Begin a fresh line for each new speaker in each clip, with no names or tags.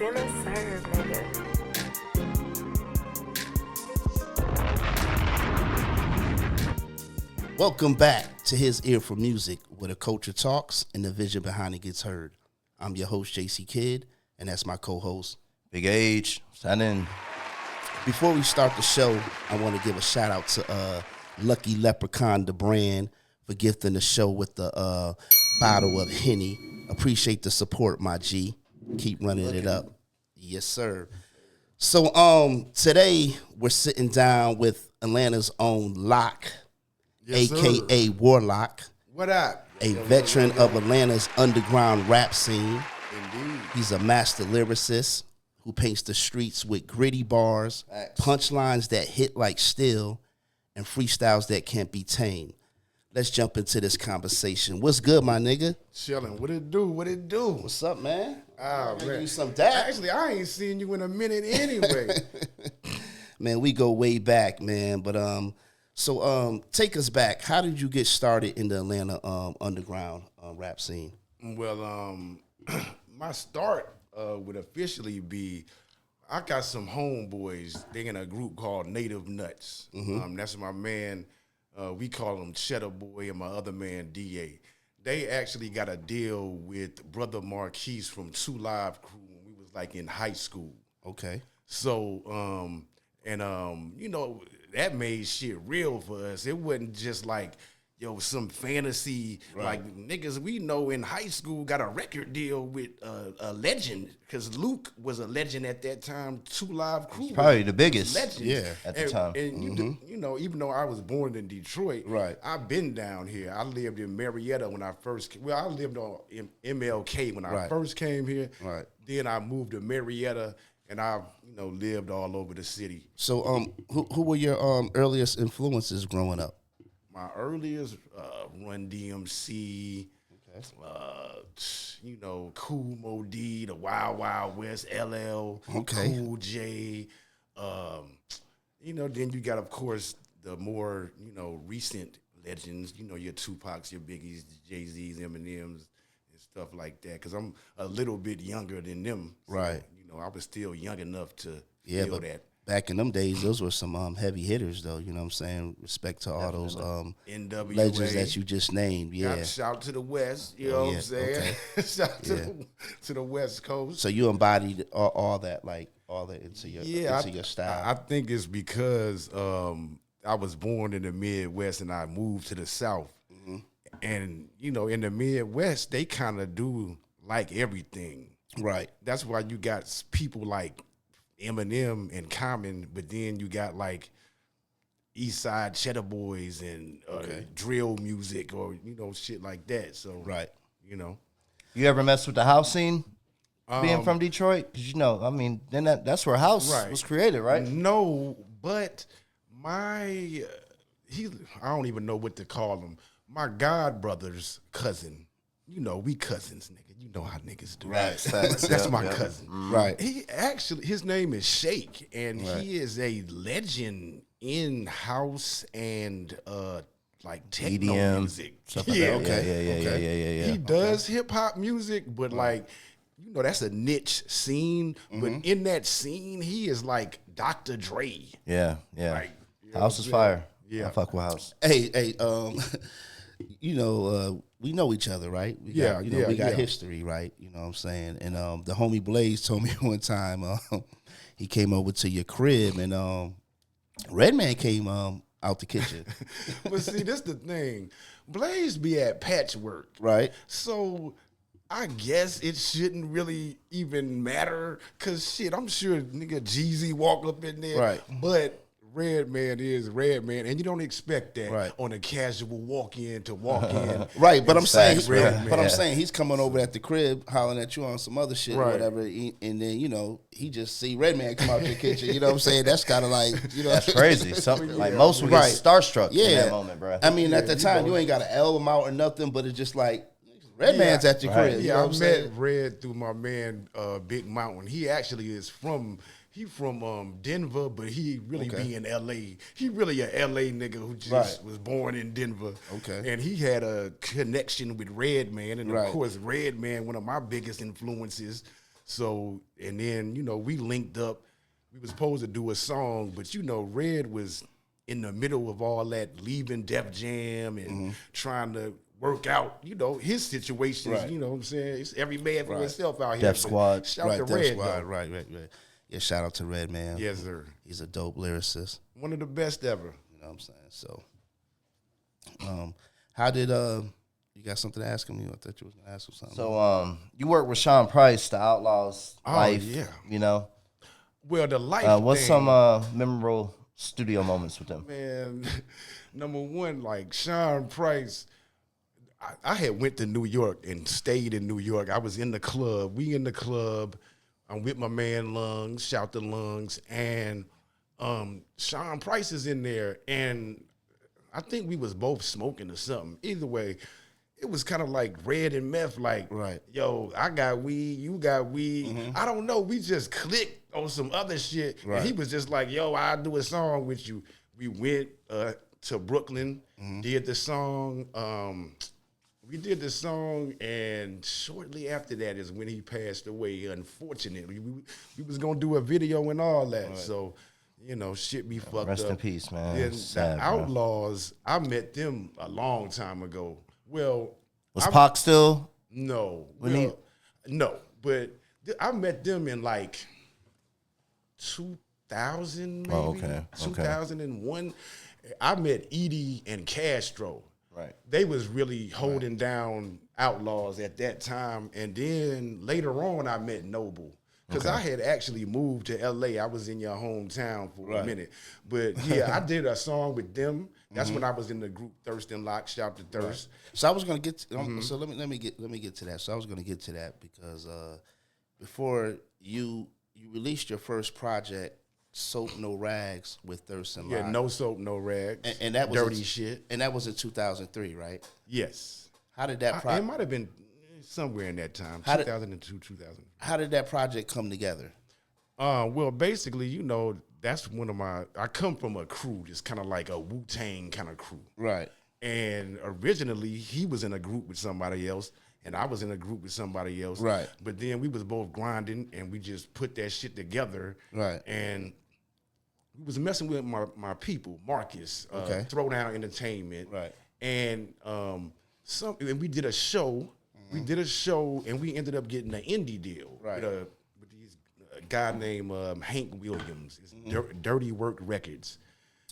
finna serve, nigga.
Welcome back to His Ear for Music, where the culture talks and the vision behind it gets heard. I'm your host, JC Kidd, and that's my co-host,
Big Age. Sign in.
Before we start the show, I want to give a shout out to Lucky Leprechaun, the brand, for gifting the show with the bottle of Henny. Appreciate the support, my G. Keep running it up. Yes, sir. So today we're sitting down with Atlanta's own Loch,
yes,
a.k.a. WARLOCH.
What up?
A veteran of Atlanta's underground rap scene.
Indeed.
He's a master lyricist who paints the streets with gritty bars, punchlines that hit like steel, and freestyles that can't be tamed. Let's jump into this conversation. What's good, my nigga?
Chilling. What it do? What it do?
What's up, man?
Ah, man.
You some dap.
Actually, I ain't seen you in a minute anyway.
Man, we go way back, man. But so take us back. How did you get started in the Atlanta underground rap scene?
Well, my start would officially be, I got some homeboys. They in a group called Native Nuts. That's my man. We call him Cheddar Boy and my other man, D.A. They actually got a deal with Brother Marquise from 2 Live Crew when we was like in high school.
Okay.
So, you know, that made shit real for us. It wasn't just like, yo, some fantasy, like niggas we know in high school got a record deal with a legend, because Luke was a legend at that time. 2 Live Crew,
Probably the biggest.
Yeah,
at the time.
And you know, even though I was born in Detroit,
Right.
I've been down here. I lived in Marietta when I first. Well, I lived on MLK when I first came here.
Right.
Then I moved to Marietta, and I, you know, lived all over the city.
So who were your earliest influences growing up?
My earliest, Run DMC, you know, Cool Mo D, the Wild Wild West, LL, Cool J. You know, then you got, of course, the more, you know, recent legends, you know, your Tupacs, your Biggies, Jay-Z's, Eminems, and stuff like that. Because I'm a little bit younger than them. So,
Right.
you know, I was still young enough to
Yeah,
feel
but
that.
back in them days, those were some heavy hitters, though. You know what I'm saying? Respect to all those
NWA.
legends that you just named. Yeah.
Shout to the West, you know what I'm saying?
Okay.
Shout to the West Coast.
So you embodied all that, like all that into your your style.
I think it's because I was born in the Midwest and I moved to the South. And, you know, in the Midwest, they kind of do like everything.
Right.
That's why you got people like Eminem and Common, but then you got like East Side Cheddar Boys and drill music, or, you know, shit like that. So, you know.
You ever mess with the house scene? Being from Detroit? Because, you know, I mean, then that's where house was created, right?
No, but I don't even know what to call him. My god brother's cousin. You know, we cousins, nigga. You know how niggas do.
Right.
That's my cousin.
Right.
He actually, his name is Shake, and he is a legend in house and like techno
EDM,
music.
Stuff like that. Yeah.
He does hip hop music, but like, you know, that's a niche scene. But in that scene, he is like Dr. Dre.
Yeah.
Like, you know
House is fire.
Yeah.
I fuck with house.
Hey, you know, we know each other, right? We got history, right? You know what I'm saying? And the homie Blaze told me one time he came over to your crib and Redman came out the kitchen.
But see, this the thing. Blaze be at patchwork.
Right.
So I guess it shouldn't really even matter, because shit, I'm sure nigga Jeezy walk up in there.
Right.
But Redman is Redman, and you don't expect that
Right.
on a casual walk-in to walk in.
Right, but I'm saying,
Redman.
I'm saying he's coming over at the crib, hollering at you on some other shit or
Right.
whatever, and then, you know, he just see Redman come out your kitchen. You know what I'm saying? That's kind of like, you know,
That's crazy. Something like most would get starstruck in that moment, bro.
I mean, at the time, you ain't got an album out or nothing, but it's just like, Redman's at your crib. You know
Yeah, I
what I'm
met
saying?
Red through my man Big Mountain. He actually is from Denver, but he really be in LA. He really a LA nigga who just was born in Denver.
Okay.
And he had a connection with Redman, and
Right.
of course Redman, one of my biggest influences. So, and then, we linked up. We was supposed to do a song, but, Red was in the middle of all that, leaving Def Jam and trying to work out, his situations.
Right.
You know what I'm saying? It's every man for himself out here.
Def Squad.
Shout out to Red, though.
Right. Yeah, shout out to Redman.
Yes, sir.
He's a dope lyricist.
One of the best ever.
You know what I'm saying? So, how did you got something to ask him? I thought you was gonna ask him something.
So you worked with Sean Price, the Outlawz life.
Yeah. Well, the life.
What's
thing,
some memorable studio moments with them?
Man, number one, like Sean Price. I had went to New York and stayed in New York. I was in the club. We in the club. I'm with my man Lungs. Shout to Lungs. And Sean Price is in there. And I think we was both smoking or something. Either way, it was kind of like Red and Meth. Like, yo, I got weed. You got weed. I don't know. We just clicked on some other shit. Right. And he was just like, yo, I'll do a song with you. We went to Brooklyn, did the song. We did the song, and shortly after that is when he passed away, unfortunately. We was going to do a video and all that. Right. So, shit be fucked up.
Rest in peace, man.
And
sad,
the Outlawz, I met them a long time ago. Well,
was Pac still?
No. No, but I met them in like 2000, maybe.
Oh, okay.
2001. I met Edie and Castro.
Right.
They was really holding down Outlawz at that time. And then later on, I met Noble. Because I had actually moved to L.A. I was in your hometown for a minute. But, yeah, I did a song with them. That's when I was in the group Thirst and Loch, Shout to Thirst.
Right. So I was going to get to, so let me get to that. So I was going to get to that because before you released your first project, Soap No Rags with Thirst and Loch.
Yeah, No Soap No Rags.
And that was
dirty shit.
And that was in 2003, right?
Yes.
How did that project?
It might have been somewhere in that time, 2002, 2000.
How did that project come together?
Well, basically, that's one of I come from a crew, just kind of like a Wu-Tang kind of crew.
Right.
And originally, he was in a group with somebody else, and I was in a group with somebody else.
Right.
But then we was both grinding, and we just put that shit together.
Right.
And we was messing with my people, Marcus, Throwdown Entertainment.
Right.
And and we did a show. We did a show, and we ended up getting an indie deal with a guy named Hank Williams. It's Dirty Work Records.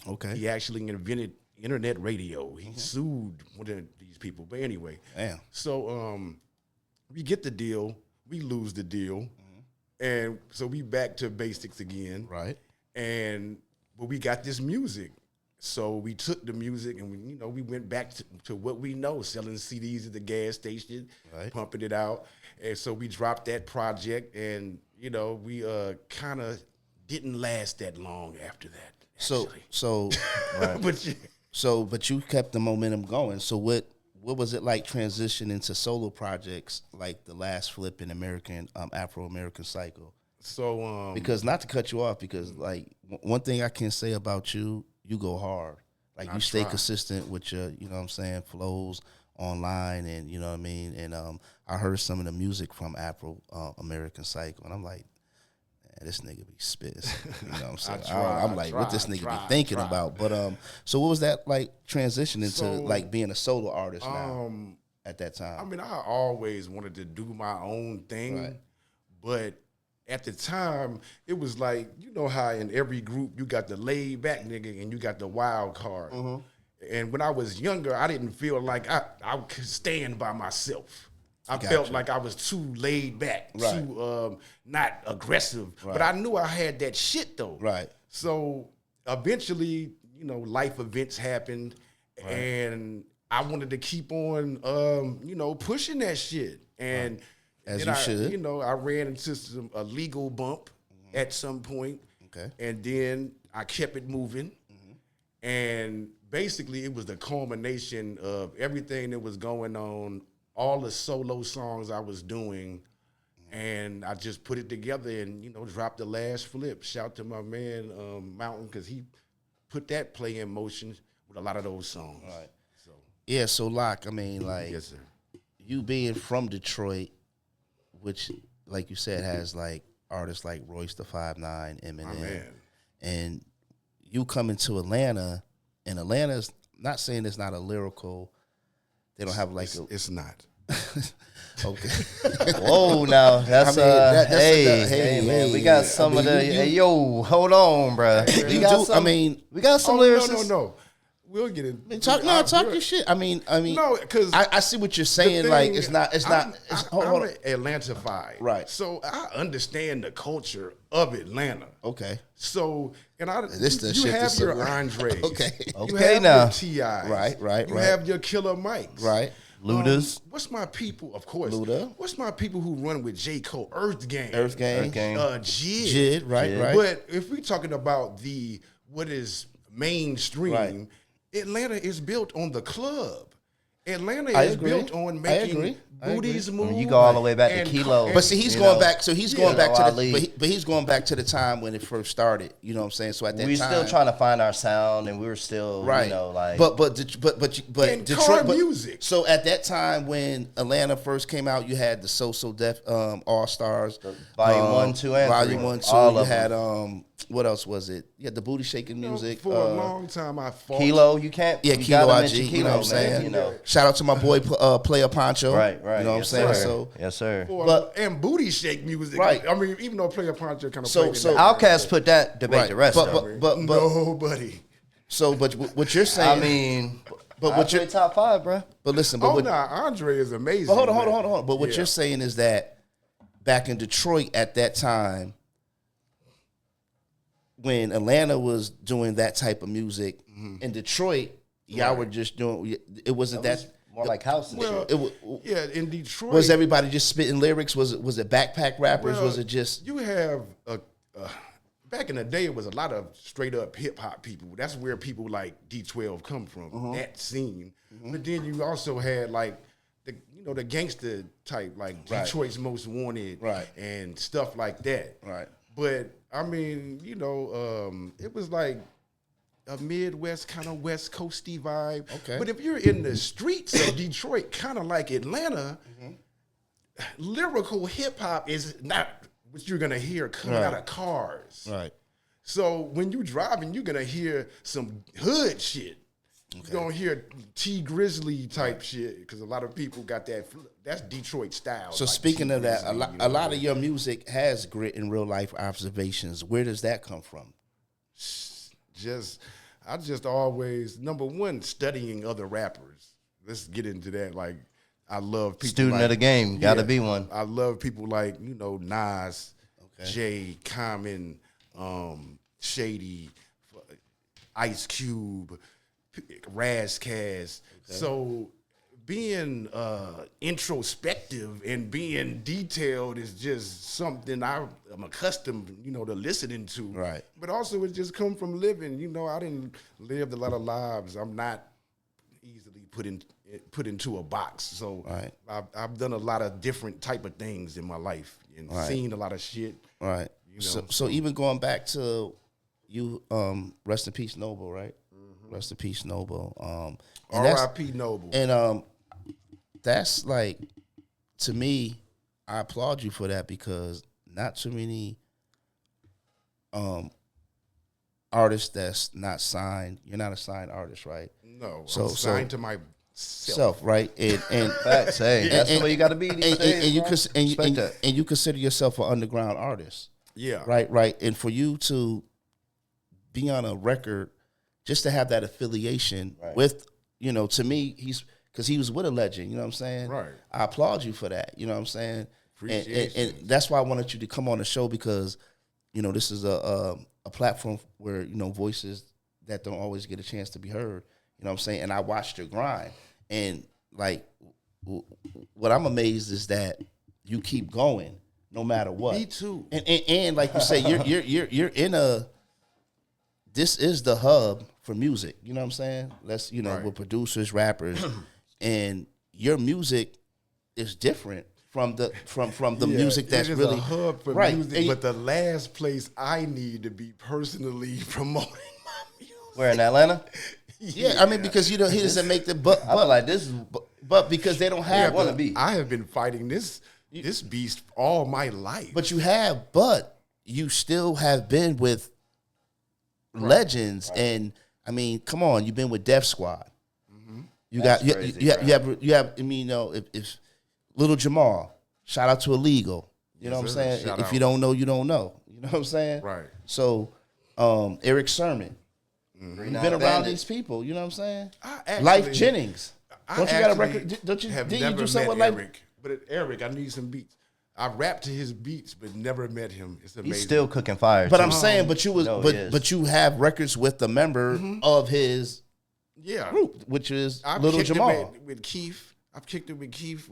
Okay. He actually invented internet radio. He sued one of these people. But anyway.
Damn.
So we get the deal. We lose the deal. And so we back to basics again.
Right.
But we got this music. So we took the music and we went back to what we know, selling CDs at the gas station, pumping it out. And so we dropped that project, and we kind of didn't last that long after that. Actually.
But you kept the momentum going. So what was it like transitioning to solo projects like The Last Flip and Afro American Psycho?
So
because not to cut you off, because like one thing I can say about you go hard. Like you stay consistent with your, flows online, and you know what I mean. And I heard some of the music from Afro American Psycho, and I'm like, man, this nigga be spitting. You know what I'm saying? I'm like, what this nigga be thinking about? But so what was that like transitioning to like being a solo artist now at that time?
I mean, I always wanted to do my own thing, but at the time, it was like, how in every group you got the laid back nigga and you got the wild card. And when I was younger, I didn't feel like I could stand by myself. I felt like I was too laid back, too not aggressive. But I knew I had that shit though.
Right.
So eventually, life events happened, and I wanted to keep on, pushing that shit. And
as you should.
I ran into a legal bump at some point. Okay. And then I kept it moving. And basically it was the culmination of everything that was going on, all the solo songs I was doing. And I just put it together and, dropped The Last Flip. Shout to my man, Mountain, because he put that play in motion with a lot of those songs.
Right. So. Yeah, so Loch, I mean, like,
yes, sir.
You being from Detroit, which like you said, has like artists like Royce the 5'9", Eminem, and you come into Atlanta, and Atlanta's not saying it's not a lyrical. They don't have like
it's not.
Okay.
Whoa, now that's
hey,
man, we got some of the hey yo, hold on, bro. We got some lyricists.
No. We'll get it.
Talk your shit. I mean,
no, because
I see what you're saying. Like, it's not.
I'm
hold on.
Atlantified,
right?
So I understand the culture of Atlanta.
Okay.
So you
shit
have your Andres.
Okay.
You have
now.
your T.I.s.
Right.
You have your Killer Mikes.
Right.
Ludas.
What's my people? Of course.
Luda.
What's my people who run with J. Cole? Earth Gang.
Jid. Right.
But if we're talking about what is mainstream.
Right.
Atlanta is built on the club. Atlanta is built on making booties move.
You go all the way back to Kilo.
But see, he's going back. So he's going back to but he's going back to the time when it first started. You know what I'm saying? So at that time,
we were still trying to find our sound, and we were still,
right. But
Detroit music.
So at that time when Atlanta first came out, you had the So Def All Stars,
Volume 1, 2, and 3.
Volume 1, 2.
All
you had what else was it? You had the booty shaking music.
For a long time, I fought.
Kilo, you can't.
Yeah,
you
Kilo IG.
Kilo,
you know what I'm saying?
Man,
Shout out to my boy Player Poncho.
Right.
You know what I'm saying? So
yes, sir.
And booty shake music.
Right.
I mean, even though Player Poncho kind of
Outkast put that debate to rest.
But
nobody.
So, but what you're saying?
I mean,
but what you're
top 5, bro.
But listen,
Andre is amazing.
But hold on. But what you're saying is that back in Detroit at that time, when Atlanta was doing that type of music, in Detroit, y'all were just doing. It wasn't that.
More like house and
shit. In Detroit,
was everybody just spitting lyrics? Was it backpack rappers? Was it just
you have back in the day? It was a lot of straight up hip hop people. That's where people like D12 come from. That scene. But then you also had like the gangster type, like Detroit's Most Wanted, and stuff like that.
Right.
But I mean, it was like a Midwest kind of West Coasty vibe.
Okay.
But if you're in the streets of Detroit, kind of like Atlanta, lyrical hip hop is not what you're gonna hear coming out of cars.
Right.
So when you driving, you're gonna hear some hood shit.
Okay.
You're gonna hear T Grizzly type shit because a lot of people got that's Detroit style.
So
like
speaking
T
of that,
Grizzly,
a lot of your music has grit and real life observations. Where does that come from?
I just always, number one, studying other rappers. Let's get into that. Like, I love people.
Student of the game, gotta be one.
I love people like, Nas, Jay, Common, Shady, Ice Cube, Kass. So being introspective and being detailed is just something I'm accustomed, to listening to.
Right.
But also it just come from living. I didn't live a lot of lives. I'm not easily put into a box. So I've done a lot of different type of things in my life and seen a lot of shit.
Right. So even going back to you, rest in peace, Noble, right? Rest in peace, Noble.
R.I.P. Noble.
And that's like, to me, I applaud you for that because not too many artists that's not signed. You're not a signed artist, right?
No, I'm signed to myself,
right? And
facts, that's the way you got to be.
And you consider yourself an underground artist,
yeah,
right. And for you to be on a record, just to have that affiliation with, to me, because he was with a legend, you know what I'm saying?
Right.
I applaud you for that, you know what I'm saying? And that's why I wanted you to come on the show because, this is a platform where, voices that don't always get a chance to be heard, you know what I'm saying? And I watched your grind. And, like, what I'm amazed is that you keep going no matter what.
Me too.
And like you say, you're in this is the hub for music, you know what I'm saying? Let's, with producers, rappers, and your music is different from the music that's
it is
really
a hub for music, but the last place I need to be personally promoting my music.
Where in Atlanta?
Yeah, I mean because he doesn't make the but
like this is
but because they don't have
want to be.
I have been fighting this this beast all my life.
But you still have been with legends, and I mean, come on, you've been with Def Squad. You
That's
got
crazy,
you have. I mean, you know, if Little Jamal, shout out to Illegal. You know what I'm saying?
Shout
If
out.
you don't know, you don't know. You know what I'm saying?
Right.
So, Eric Sermon, you've been around these people. You know what I'm saying? Life Jennings. Don't you got a record? Don't you? Didn't you do something like
Eric? But Eric, I need some beats. I rap to his beats, but never met him. It's amazing.
He's still cooking fire.
But
too.
I'm saying, but you was,
No, he is.
but you have records with the member of his group, which is
I've
Little
kicked it
Jamal.
with Keith. I've kicked it with Keith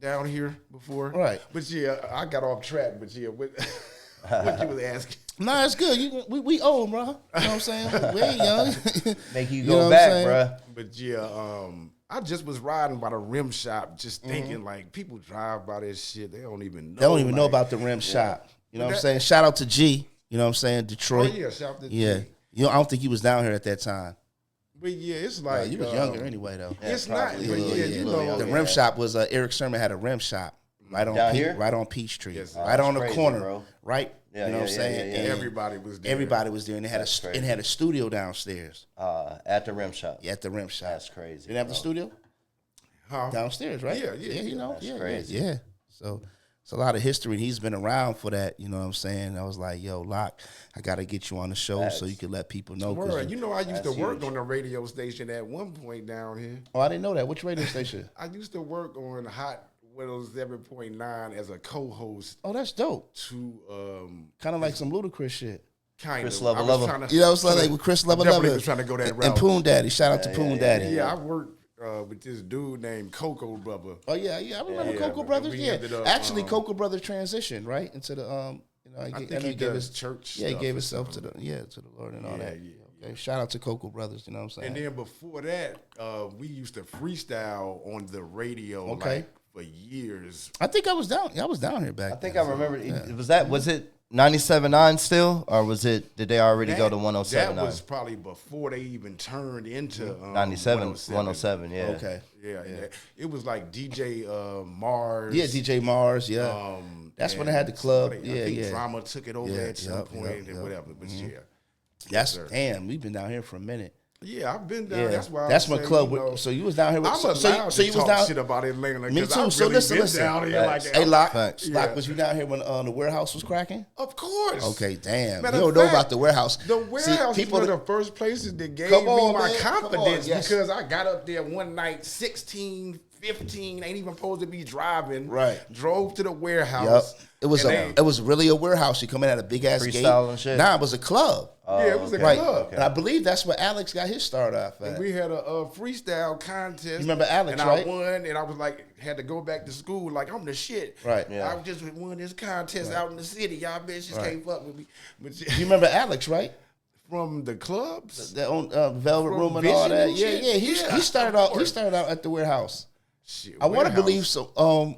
down here before.
Right.
But yeah, I got off track. But yeah, what you was asking?
Nah, it's good. We old, bro. You know what I'm saying? We ain't young.
Make you
know
go
what I'm
back,
saying?
bruh.
But yeah, I just was riding by the rim shop, just thinking like people drive by this shit, they don't even know.
They don't even know
like-
about the rim shop. You know what I'm saying? Shout out to G. You know what I'm saying?
Oh
Detroit.
yeah, shout out to
Yeah.
G.
You know, I don't think he was down here at that time.
But yeah, it's like
You was younger anyway, though.
It's
Yeah,
not.
probably
But
a little-
yeah,
yeah,
you
a little
know,
younger.
The rim shop was Eric Sermon had a rim shop right on
Down here?
right on Peachtree,
Yes,
right
that's
on the
crazy,
corner,
bro.
right.
Yeah,
you know what I'm
yeah,
saying?
yeah,
And
everybody was there.
everybody was there, and
That's
it
crazy.
had a studio downstairs
At the rim shop.
at the rim shop.
That's crazy.
Didn't have the
bro.
studio
Huh?
downstairs, right?
Yeah, yeah,
you know,
That's
yeah,
crazy.
yeah. So it's a lot of history, and he's been around for that. You know what I'm saying? I was like, yo, Loch, I got to get you on the show so you can let people know. 'cause
Word. You know, I used to
That's
work
huge.
on the radio station at one point down here.
Oh, I didn't know that. Which radio station?
I used to work on Hot 107.9 as a co-host
Oh, that's dope.
to
Kind of like some ludicrous shit.
kind
Chris
of.
Love
I was
Love.
trying to-
You know, it's like with Chris Love
Definitely
Love
was trying to go that
and
route.
Poon Daddy. Shout out to Poon Daddy.
Yeah, I worked with this dude named Coco Brother.
Oh yeah, I remember
Yeah,
Coco
but
Brothers.
we
Yeah,
ended up,
Actually, Coco Brothers transitioned right into the you know,
I
know
think he
gave
does
his
church.
Yeah, he
stuff
gave
or
himself to
something.
the Lord and all
Yeah,
that.
yeah,
Okay, shout out to Coco Brothers. You know what I'm saying?
And then before that, we used to freestyle on the radio
Okay.
like for years.
I think I was down. I was down here back.
I think
then.
I remember. Was it 97.9 still, or did they already go to
That
107.9?
was probably before they even turned into
97, 107, yeah.
Okay.
Yeah, it was like DJ Mars.
Yeah, DJ Mars. Yeah, that's when they had the club.
I
Yeah,
think
yeah.
Drama took it over
Yeah,
at some
yep,
point
yep,
and
yep.
whatever. But yeah,
That's
sir.
damn. We've been down here for a minute.
yeah, I've been down.
Yeah,
That's why
that's
I
my
say,
club.
you know,
So you was down here with.
I'm
so,
allowed
so
to
you was
talk
down.
shit about Atlanta.
Me
'cause
too.
I've
So
really
listen.
been down here like
Hey, Loch,
Facts.
Loch, was you down here when the warehouse was cracking?
Of course.
Okay, damn.
Matter
You don't
of
know
fact,
about the warehouse.
The warehouse
See,
is one of the first places that gave
Come
me
on,
my
man. Come on,
confidence
yes.
because I got up there one night, 16, 15, ain't even supposed to be driving.
Right.
Drove to the warehouse.
Yep. It was
and
it was really a warehouse. You come in at a big ass gate.
Freestyle and shit?
Nah, it was a club.
yeah, it was a
Right.
club.
And I believe that's where Alex got his start off at.
We had a freestyle contest. You
remember Alex,
and
right?
I won, and I was like, had to go back to school like I'm the shit.
Right.
Yeah.
I just won this contest out in the city. Y'all bitches can't fuck with me. But
You remember Alex, right?
from the clubs,
That on Velvet
From
Room and all
Vision
that.
and
Yeah,
shit?
yeah.
Yeah,
He started
of
out. He
course.
started out at the warehouse.
shit,
I want to
warehouse.
believe so.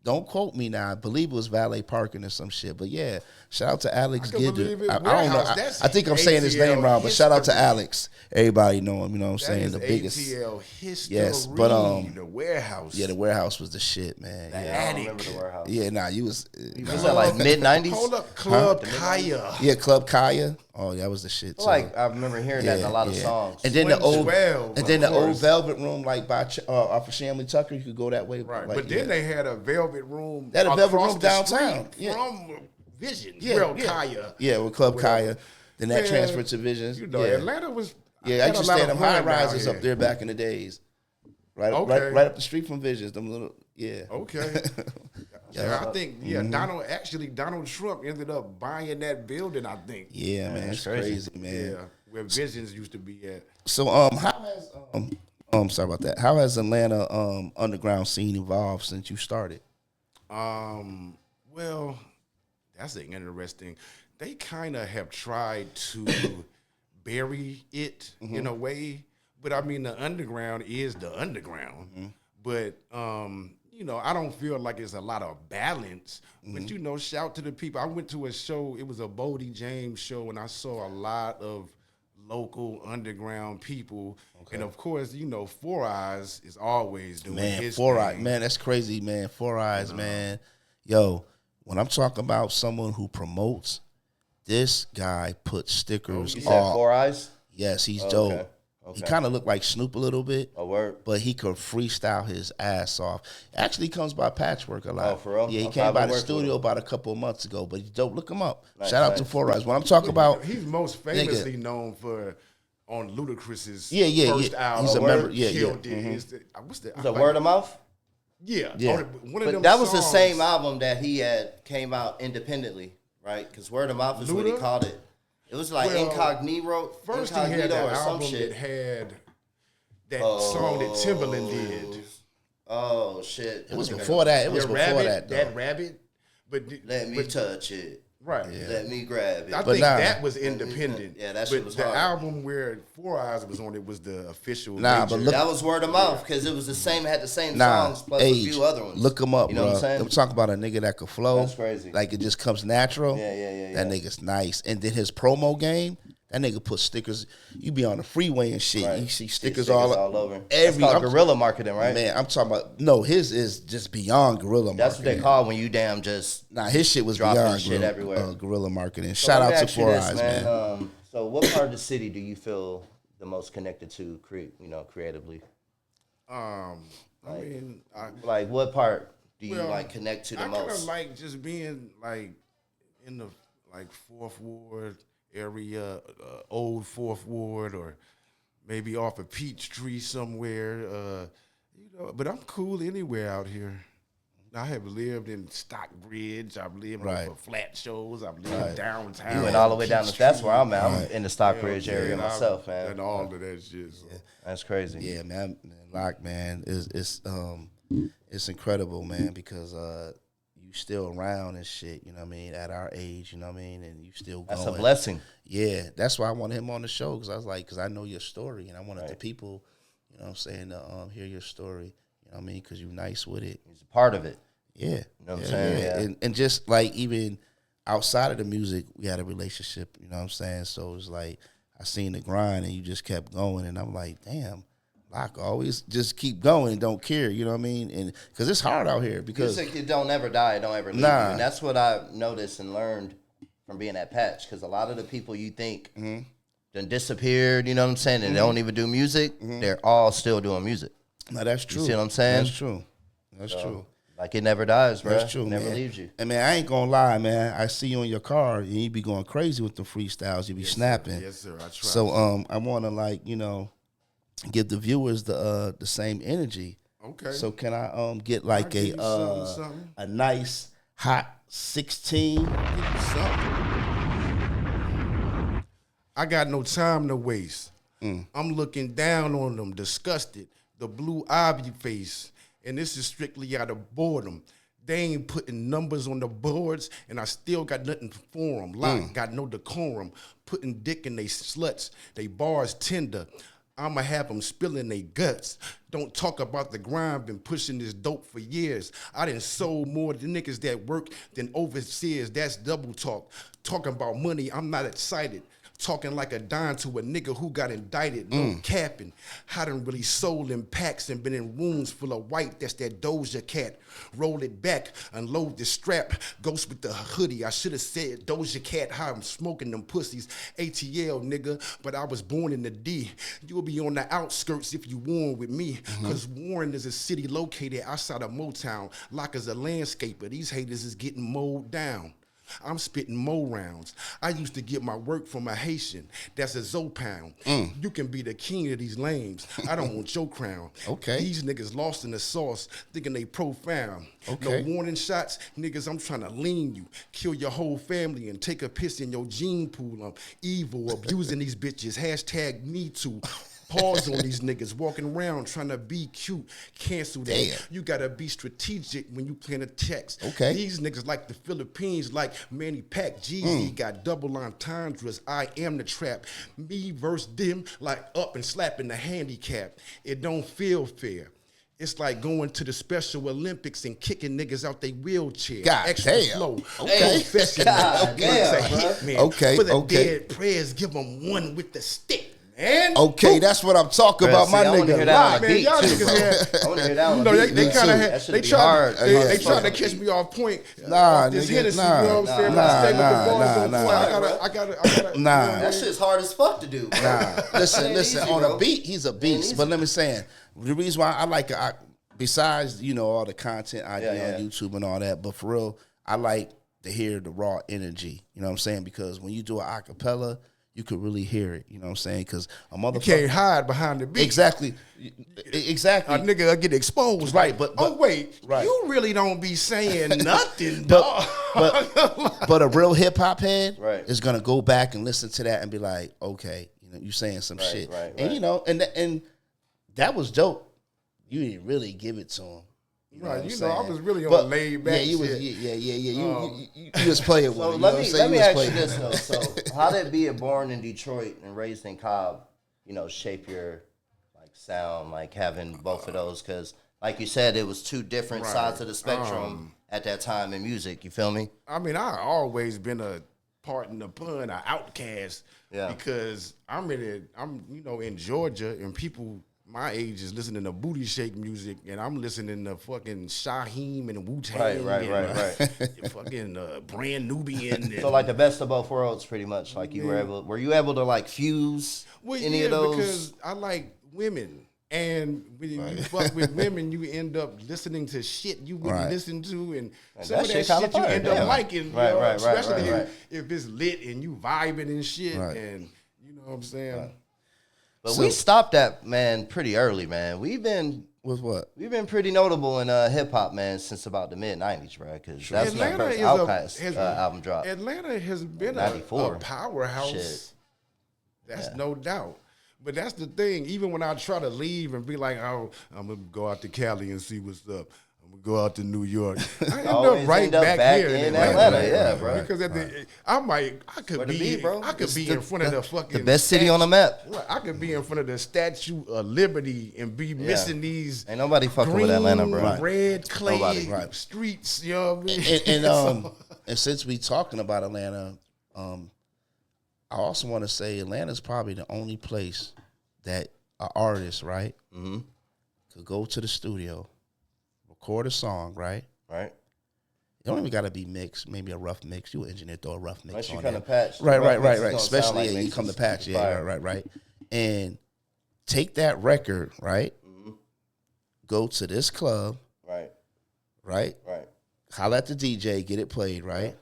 Don't quote me now. I believe it was valet parking or some shit. But yeah, shout out to Alex
I can believe
Gidder.
it.
I don't know.
Warehouse, that's
I think I'm saying his name
ATL
wrong, but shout out to
history.
Alex. Everybody know him. You know what I'm
That
saying?
is
The biggest.
ATL history.
Yes, but,
the warehouse.
Yeah, the warehouse was the shit, man.
Yeah, I
Yeah,
don't remember the warehouse.
yeah. Nah, you was.
Was that like mid 90s?
Hold up, Club Kaya.
Yeah, Club Kaya. Oh, that was the shit. Too.
Like I remember hearing that in a lot of songs.
And then the
Swing
old,
12,
and then
of
the old
course.
Velvet Room, like by off of Shanley Tucker, you could go that way.
Right,
like,
but then they had a velvet room.
They had a velvet
across
room
the
downtown.
street
Yeah.
from Vision.
yeah,
World
yeah.
Kaya.
Yeah, with Club
Whatever.
Kaya. Then that
Man,
transferred to Visions.
You know,
yeah.
Atlanta was.
Yeah, I
had
used to
a
stay
lot
in them
of
high
fun down
rises
here.
up there back in the days. Right,
Okay.
right up the street from Visions. Them little, yeah.
Okay. Yeah, I think Donald Trump ended up buying that building. I think.
Yeah, man, it's
that's
crazy,
crazy.
man.
Yeah, where Visions used to be at.
So, how has sorry about that. How has Atlanta underground scene evolved since you started?
Well, that's an interesting. They kind of have tried to bury it in a way, but I mean the underground is the underground. But you know, I don't feel like it's a lot of balance. But you know, shout to the people. I went to a show. It was a Bodie James show, and I saw a lot of local underground people. And of course, you know, Four Eyes is always doing his
Four
thing.
Eyes, man, that's crazy, man. Four Eyes, man. Yo, when I'm talking about someone who promotes, this guy puts stickers
You said Four Eyes?
Yes, he's dope.
Okay.
He kind of looked like Snoop a little bit.
A word.
But he could freestyle his ass off. Actually, he comes by Patchwork a lot.
Oh, for real?
Yeah, he
Okay,
came
I've
by
been
the
working with
studio
him.
about a couple of months ago. But he's dope. Look him up.
Nice,
Shout out to
nice.
Four Eyes. When I'm talking about,
He's most famously known for on Ludacris's
Yeah,
first
yeah.
album.
He's a member. Yeah,
Killed
yeah.
it. What's the?
Was it Word of Mouth?
Yeah,
Yeah.
One of them
But that was the
songs-
same album that he had came out independently, right? Because Word of Mouth is what he
Luda?
called it. It was like
Well,
Incognito,
First, he had
Incognito
that
or some
album
shit.
that had that song that Timbaland did.
Oh shit!
it was before that. It was
Your
before
rabbit,
that, though.
rabbit. But
Let me touch it.
right.
Let me grab it.
I
But
think
nah.
that was independent.
Yeah, that
but
shit was
the
hard.
album where Four Eyes was on it was the official.
Nah,
major.
but look-
That was Word of Mouth because it was the same. Had the same
Nah,
songs plus
age.
a few other ones.
Look him up,
You know
bro.
what I'm saying?
I'm talking about a nigga that could flow.
That's crazy.
Like it just comes natural.
Yeah.
That nigga's nice. And then his promo game, that nigga put stickers. You be on the freeway and shit.
Right.
You see
See
stickers all
over.
Every
That's called guerrilla marketing, right?
Man, I'm talking about no. His is just beyond guerrilla marketing.
That's what they call when you damn just.
Nah, his shit was
dropping
beyond
shit
guerrilla,
everywhere.
Guerrilla marketing.
So
Shout
let me
out to
ask you
Four
this,
Eyes, man.
So, what part of the city do you feel the most connected to, creatively?
I mean,
Like, what part do you
well,
like connect to the
I kind of
most?
like just being like in the like Fourth Ward area, old Fourth Ward, or maybe off of Peachtree somewhere. You know, but I'm cool anywhere out here. I have lived in Stockbridge. I've lived
Right.
on flat shows. I've lived downtown.
You went all the way down to. That's where I'm at. I'm
Right.
in the Stockbridge area
and
myself,
And
man.
all of that shit. So.
That's crazy.
Yeah, man, Loch, man, it's incredible, man, because you still around and shit. You know what I mean? At our age, you know what I mean, and you still going.
That's a blessing.
Yeah, that's why I wanted him on the show because I was like, because I know your story and I wanted the people, you know what I'm saying, to hear your story. You know what I mean? Because you're nice with it.
He's a part of it.
Yeah.
You know what I'm saying? Yeah.
And just like even outside of the music, we had a relationship, you know what I'm saying? So it was like I seen the grind and you just kept going and I'm like, damn, Loch always just keep going and don't care, you know what I mean? And because it's hard out here because
Music, it don't ever die, it don't ever leave you. And that's what I noticed and learned from being at Patch. Because a lot of the people you think done disappeared, you know what I'm saying, and they don't even do music, they're all still doing music.
no, that's true.
see what I'm saying?
That's true. That's true.
Like it never dies, bro.
That's true,
Never
man.
leaves you.
And man, I ain't gonna lie, man. I see you in your car and you be going crazy with the freestyles. You be snapping.
Yes, sir. I try.
So I wanna give the viewers the same energy.
Okay.
So can I get like
I'll give you something.
a nice hot 16?
I got no time to waste. I'm looking down on them, disgusted, the blue ivy face, and this is strictly out of boredom. They ain't putting numbers on the boards, and I still got nothing for them. Lock got no decorum, putting dick in they sluts, they bars tender. I'ma have them spilling they guts. Don't talk about the grind, been pushing this dope for years. I done sold more to niggas that work than overseers, that's double talk. Talking about money, I'm not excited. Talking like a dime to a nigga who got indicted, no capping. I done really sold in packs and been in rooms full of white, that's that Doja Cat. Roll it back, unload the strap, ghost with the hoodie. I should have said Doja Cat, how I'm smoking them pussies. ATL, nigga, but I was born in the D. You'll be on the outskirts if you Warren with me, cause Warren is a city located outside of Motown. Loch is a landscaper, these haters is getting mowed down. I'm spitting mo rounds. I used to get my work from a Haitian. That's a Zopound. You can be the king of these lames. I don't want your crown.
Okay.
These niggas lost in the sauce, thinking they profound.
Okay.
No warning shots, niggas, I'm trying to lean you. Kill your whole family and take a piss in your gene pool. I'm evil, abusing these bitches. Hashtag me too. Pause on these niggas walking around trying to be cute. Cancel that.
Damn.
You gotta be strategic when you plan a text.
Okay.
These niggas like the Philippines, like Manny Pac, Jeezy got double entendres. I am the trap. Me versus them, like up and slapping the handicap. It don't feel fair. it's like going to the Special Olympics and kicking niggas out their wheelchair.
God
Extra
damn.
flow.
Okay.
Professional.
God damn,
It's a
bro.
hit, man.
Okay,
For the
okay.
dead prayers, give them one with the stick, man.
Okay, that's what I'm talking about, my
I wanna
nigga.
hear that on
Live.
a
Man,
beat,
y'all
too,
niggas
bro.
had,
I want to hear that on
you
a
know,
beat.
they kind of
That
had,
should
they
be
tried,
hard.
they tried to catch me off point.
Nah,
off this
nigga,
Hennessy,
nah,
you know what I'm saying?
nah,
I stay with
nah,
the bars
nah,
on
nah,
point. I gotta.
Nah.
That shit's hard as fuck to do, bro.
Nah, listen,
Easy,
on
bro.
a beat, he's a beast. But let me say, the reason why I like, besides, you know, all the content I do on YouTube and all that, but for real, I like to hear the raw energy. You know what I'm saying? Because when you do an acapella, you could really hear it. You know what I'm saying? Because a motherfucker
You can't hide behind the beat.
Exactly.
A nigga will get exposed.
Right,
like,
but
wait,
right.
you really don't be saying nothing,
But,
dog.
but a real hip hop head
Right.
is gonna go back and listen to that and be like, okay, you know, you saying some shit, and you know, and that was dope. You didn't really give it to him. You know,
Right,
what I'm
you know, I
saying?
was really on
But,
laid back
Yeah, you was.
shit.
Yeah. You was playing with
So
it. You know
let
what I'm
me
saying?
let
You
me
was
ask you
playing-
this though. So how did being born in Detroit and raised in Cobb, you know, shape your like sound, like having both of those? Because like you said, it was two different
Right.
sides of the spectrum at that time in music. You feel me?
I mean, I always been a pardon the pun, an outcast.
Yeah.
Because I'm you know, in Georgia, and people my age is listening to booty shake music, and I'm listening to fucking Shaheem and Wu-Tang.
Right.
Fucking Brand Nubian.
So like the best of both worlds, pretty much. Like you were you able to like fuse any of those?
Because I like women. And when you fuck with women, you end up listening to shit you wouldn't listen to, and some of that
shit kinda
shit you
fire,
end up
damn.
liking,
Right,
you know,
right,
especially
right.
if it's lit and you vibing and shit,
Right.
and you know what I'm saying.
But we stopped that, man, pretty early, man. We've been pretty notable in hip hop, man, since about the mid '90s, bro. Because that's when the first Outlawz album dropped.
Atlanta has been
94.
a powerhouse.
Shit.
That's no doubt. But that's the thing. Even when I try to leave and be like, "Oh, I'm gonna go out to Cali and see what's up. I'm gonna go out to New York," I end
Always
up right
end up
back
back
here
in Atlanta. Yeah, bro.
Because I could
Where to
be,
be, bro?
I could be in front of the fucking
The best city on the map.
Right, I could be in front of the Statue of Liberty and be missing these
Ain't nobody fucking
green,
with Atlanta, bro.
red clay
Nobody.
streets. You know what I mean?
And since we talking about Atlanta, I also want to say Atlanta's probably the only place that an artist, right, could go to the studio, record a song, right?
Right.
It don't even got to be mixed. Maybe a rough mix. You engineer, throw a rough mix
Unless you
on
come
there.
to patch.
Right.
It's gonna
Especially
sound like
you
mixes.
come to patch. Yeah,
Fire.
right. And take that record, right? Go to this club, right? Holla at the DJ, get it played, right?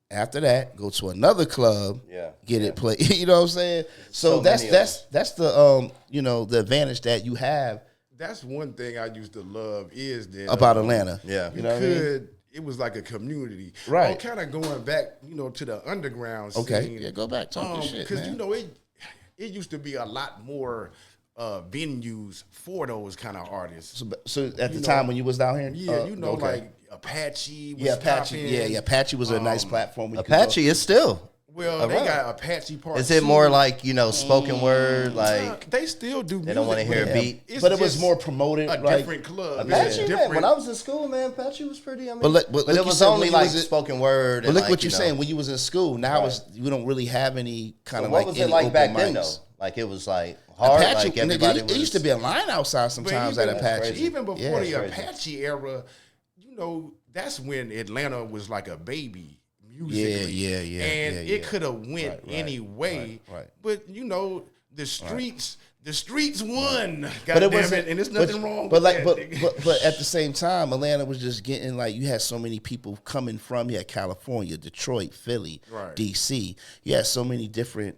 After that, go to another club, get it played. You know what I'm saying? So that's the you know, the advantage that you have.
That's one thing I used to love is that
About Atlanta.
Yeah.
You
know what I mean?
could. It was like a community,
Right.
Kind of going back, you know, to the underground
Okay,
scene.
yeah, go back, talk your shit,
because
man.
you know it used to be a lot more venues for those kind of artists.
So at the time when you was down here,
Yeah, you know,
okay.
like Apache. Was
Apache.
popping.
Yeah, Apache was a nice platform. where you could
Apache is still.
Well, they got Apache part.
Is it more like, you know, spoken word? Like
they still do.
they don't want to hear a beat.
It's
but it was
just
more promoted.
a
like,
different club. It's
Apache,
a
man,
different.
when I was in school, man, Apache was pretty. I mean,
But
but
look
it
you
was
said when
only
you
like
was in-
spoken word.
But
and
look
like,
what you're
you know.
saying. When you was in school, now we don't really have any kind
So
of
what
like
was
any
it like
open
back then, though?
mics.
Like it was like hard.
Apache,
like everybody
nigga,
was.
it used to be a line outside sometimes at
But
Apache.
crazy.
even before
Yeah,
the
it's crazy.
Apache era, you know, that's when Atlanta was like a baby musically.
Yeah,
And it could have went any way.
right.
But you know, the streets won.
But
God
it
damn
wasn't,
it, and there's nothing wrong
but
with
like,
that.
but,
nigga.
but at the same time, Atlanta was just getting like you had so many people coming from. You had California, Detroit, Philly,
Right.
DC. You had so many different,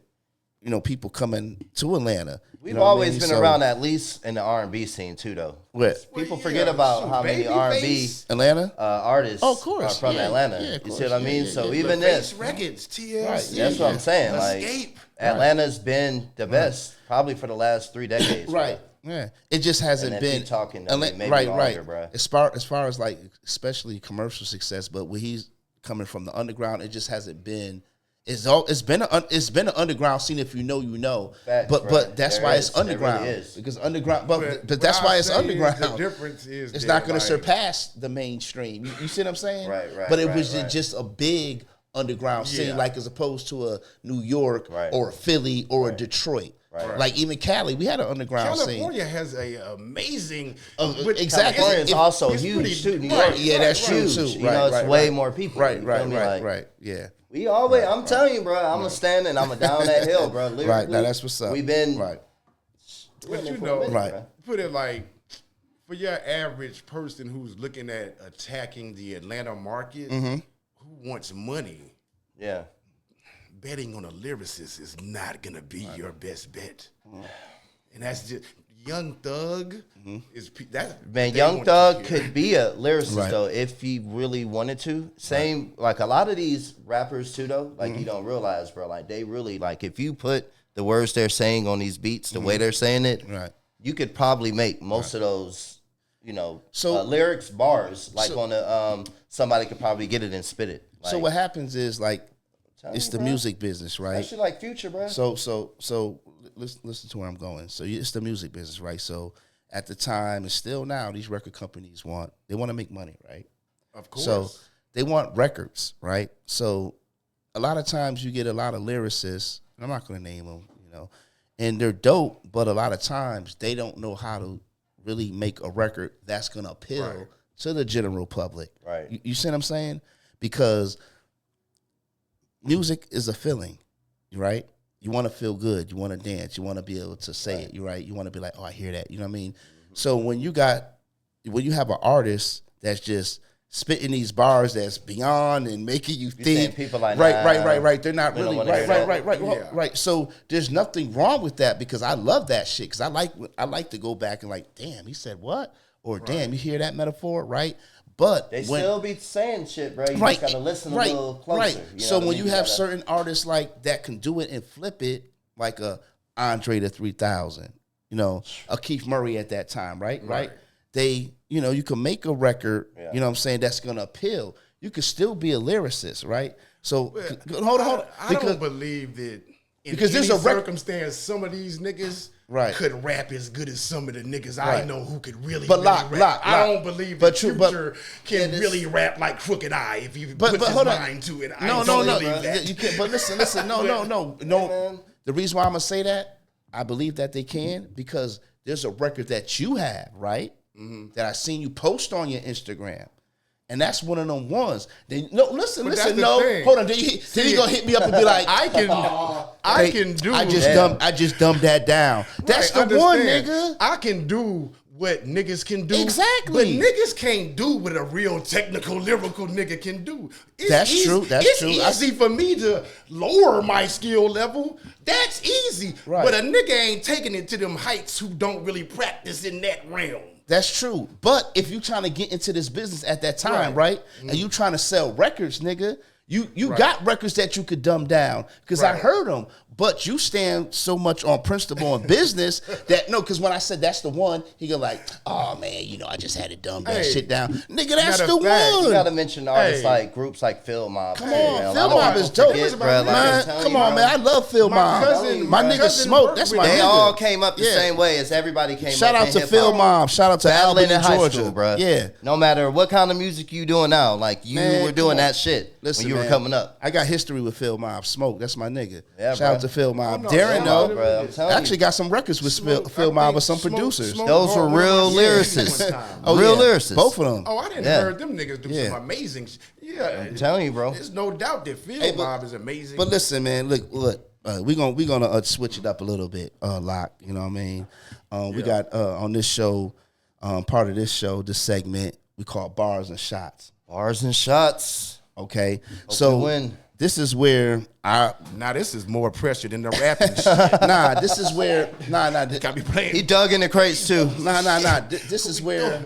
you know, people coming to Atlanta.
We've
You know what I
always
mean?
been
So,
around at least in the R&B scene too, though.
What?
People
Well,
forget
yeah,
about
shoot,
how many
Babyface.
R&B
Atlanta.
artists
Oh, of course,
are from
yeah,
Atlanta.
yeah, of
You see
course,
what I mean?
yeah,
So
yeah.
even
Face
this,
Records, TLC.
Right,
that's what I'm saying. Like
Escape.
Atlanta's been the best probably for the last 3 decades.
Right. Yeah. It just hasn't
And
been
if you talking, I mean, maybe
right,
longer, bruh.
As far as like especially commercial success, but when he's coming from the underground, it just hasn't been It's been an underground scene. If you know, you know.
Facts,
but that's why it's underground.
It really is.
Because underground. But that's why it's underground.
The difference is
it's not going to surpass the mainstream. You see what I'm saying?
Right.
But it was just a big underground scene, like as opposed to a New York or a Philly or a Detroit. Right. Like even Cali, we had an underground scene.
California has a amazing.
Exactly.
California is also huge too. New York,
that's true too.
You know, it's way more people.
Right. Yeah.
We always. I'm telling you, bro. I'm gonna stand and I'm gonna down that hill, bro. Lyrically,
right. Now that's what's up.
We've been
But you know,
right.
Put it like for your average person who's looking at attacking the Atlanta market, who wants money.
Yeah.
Betting on a lyricist is not gonna be your best bet, and that's just Young Thug is that
man. Young Thug could be a lyricist though if he really wanted to. Same like a lot of these rappers too though. Like you don't realize, bro. Like they really like if you put the words they're saying on these beats, the way they're saying it, you could probably make most of those, you know, lyrics bars like on the somebody could probably get it and spit it. Like,
so what happens is like. It's the music business, right?
That shit like Future, bro.
So listen to where I'm going. So it's the music business, right? So at the time and still now, these record companies want to make money, right?
Of course.
So they want records, right? So a lot of times you get a lot of lyricists, and I'm not going to name them, you know, and they're dope, but a lot of times they don't know how to really make a record that's going to appeal to the general public.
Right.
You see what I'm saying? Because music is a feeling, right? You want to feel good. You want to dance. You want to be able to say it, right? You want to be like, oh, I hear that. You know what I mean? So when you have an artist that's just spitting these bars that's beyond and making you think,
people like
right. They're not really
right.
right. So there's nothing wrong with that because I love that shit because I like to go back and like, damn, he said what? Or damn, you hear that metaphor, right? But
they still be saying shit, bro. You just gotta listen a little closer.
Right.
You know
so when you have
gotta...
certain artists like that can do it and flip it, like a Andre the 3000, you know, a Keith Murray at that time, right? They, you know, you can make a record, you know what I'm saying, that's gonna appeal. You could still be a lyricist, right? So hold on.
I don't believe that in
because
any
there's a
circumstance, some of these niggas could rap as good as some of the niggas I know who could really rap. I don't believe that Future can really rap like Crooked Eye if he puts his mind to it.
No. You can't. But listen. No. The reason why I'm gonna say that, I believe that they can because there's a record that you have, right? That I seen you post on your Instagram. And that's one of them ones. Then hold on. Then he gonna hit me up and be like, I just dumbed that down. That's the one, nigga.
I can do what niggas can do.
Exactly.
But niggas can't do what a real technical, lyrical nigga can do.
That's true.
It's easy for me to lower my skill level. That's easy.
Right.
But a nigga ain't taking it to them heights who don't really practice in that realm.
That's true. But if you trying to get into this business at that time, right? And you trying to sell records, nigga, you got records that you could dumb down because I heard them. But you stand so much on principle and business that because when I said that's the one, he go like, oh man, you know, I just had to dumb that shit down, nigga. That's the one.
You gotta mention artists like groups like Phil Mob.
Come on, Phil Mob is dope, man. Come on, man. I love Phil Mob. My nigga Smoke. That's my nigga.
They all came up the same way as everybody came up.
Shout out to Phil Mob. Shout out to Albany, Georgia,
bro.
Yeah.
No matter what kind of music you doing now, like you were doing that shit when you were coming up.
I got history with Phil Mob. Smoke. That's my nigga.
Shout
out to Phil Mob. Darren, though, actually got some records with Phil Mob with some producers.
Those were real lyricists. Real lyricists.
Both of them.
Oh, I didn't heard them niggas do some amazing shit. Yeah.
I'm telling you, bro.
There's no doubt that Phil Mob is amazing.
But listen, man, look. We're gonna switch it up a little bit, Loch. You know what I mean? We got on this show, part of this show, this segment we call Bars and Shots.
Bars and Shots.
Okay. This is where
this is more pressure than the rapping shit.
This is where
Got me playing.
He dug in the crates too.
This is where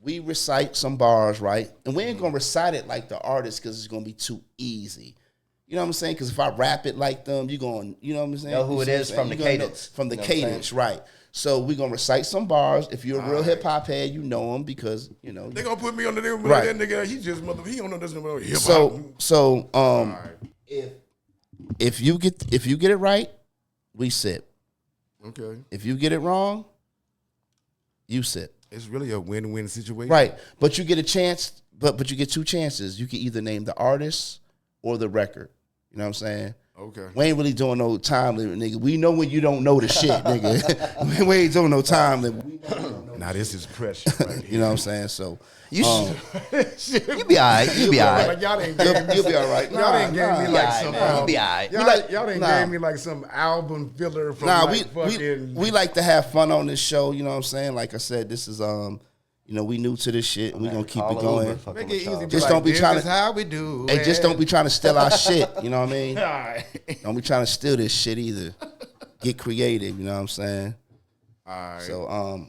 we recite some bars, right? And we ain't gonna recite it like the artist because it's gonna be too easy. You know what I'm saying? Because if I rap it like them, you know what I'm saying?
Know who it is from the cadence.
From the cadence, right. So we're going to recite some bars. If you're a real hip-hop head, you know them because, you know.
They're going to put me on the nigga. That nigga, he don't know this about hip-hop.
So if if you get it right, we sip.
Okay.
If you get it wrong, you sip.
It's really a win-win situation.
Right. But you get a chance, but you get two chances. You can either name the artist or the record. You know what I'm saying?
Okay.
We ain't really doing no time limit, nigga. We know when you don't know the shit, nigga. We ain't doing no time limit.
Now this is precious right here.
You know what I'm saying? So
You be all right. You be all right.
Like, y'all ain't gave me,
you'll be all right.
y'all ain't gave me like some.
You be all right.
Y'all ain't gave me like some album filler from
we like to have fun on this show. You know what I'm saying? Like I said, this is we new to this shit, and we gonna keep it going.
Make it easy.
Just don't be trying to.
This is how we do.
Hey, just don't be trying to steal our shit. You know what I mean?
All right.
Don't be trying to steal this shit either. Get creative. You know what I'm saying?
All right.
So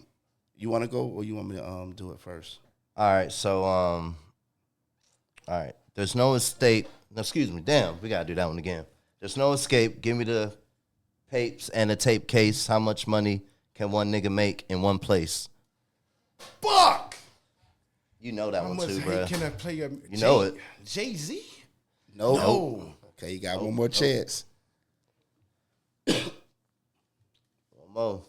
you want to go or you want me to do it first?
All right, so all right. There's no escape. No, excuse me. Damn, we gotta do that one again. There's no escape. Give me the tapes and the tape case. How much money can one nigga make in one place?
Fuck.
You know that
How
one
much
too,
hate
bro.
can I play?
You know it.
Jay-Z?
No. Okay, you got one more chance.
One more.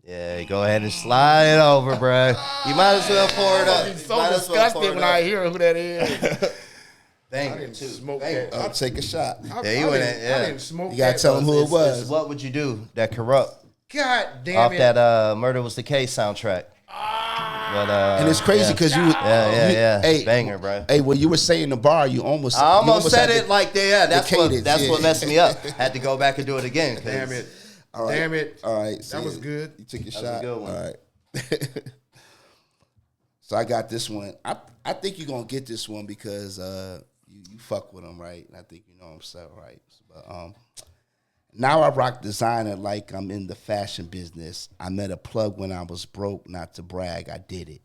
Yeah, go ahead and slide it over, bro. You might as well pour it up.
I'm so disgusted when I hear who that is.
Banger,
didn't
too.
smoke
Banger.
that.
I'll take a shot.
Yeah, you in it, yeah.
I didn't smoke
You gotta
that.
tell them who it
It's
was.
What would you do? That Kurupt
God damn
off
it.
that Murder Was the Case soundtrack. But
And it's crazy because
yeah.
Hey,
Banger, bro.
Hey, when you were saying the bar, you almost.
I almost
you
said
had
it
to-
like that. That's
cadence,
what messed me up. Had to go back and do it again. 'Cause
Damn it.
All right.
Damn it.
All right, so
That was good.
You took your
That was
shot.
a good one.
All right. So I got this one. I think you're gonna get this one because you fuck with them, right? And I think you know him so right. But now I rock designer like I'm in the fashion business. I met a plug when I was broke, not to brag. I did it.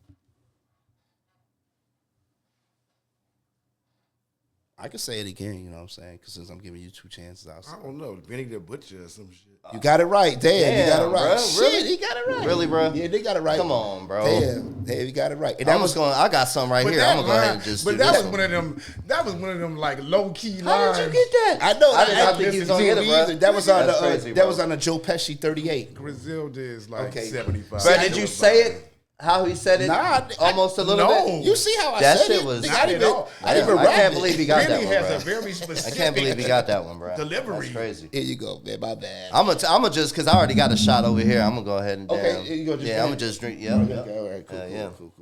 I can say it again, you know what I'm saying? Because since I'm giving you two chances,
I don't know. Benny the Butcher or some shit.
You got it right. Damn, you got it right.
Bro,
Shit,
really?
he got it right.
Really, bro?
Yeah, they got it right.
Come on, bro.
Damn, you got it right. And that was
I got something right
But
here.
that
I'm gonna go ahead and
line-
just
But
do
that
this
was
one.
one of them. That was one of them like low key lines.
How did you get that?
I know.
I did not think he was gonna get it, bro.
That was on
That's
the
crazy,
that
bro.
was on the Joe Pesci 38.
Griselda is like
Okay.
75.
Bro, did you say it? How he said it?
Nah,
Almost a little
no.
bit.
You see how I
That
said
shit
it?
was-
Nigga,
Not
I didn't
at
even,
all.
I didn't even
I
rap
can't
it.
believe he got
Benny
that one,
has
bro.
a very specific
I can't believe he got that one, bro.
delivery.
That's crazy.
Here you go, man. My bad.
I'm gonna just because I already got a shot over here. I'm gonna go ahead and
Okay,
damn.
you gonna just
yeah,
drink?
I'm gonna just drink. Yeah.
Okay, all right, cool,
Yeah.
cool.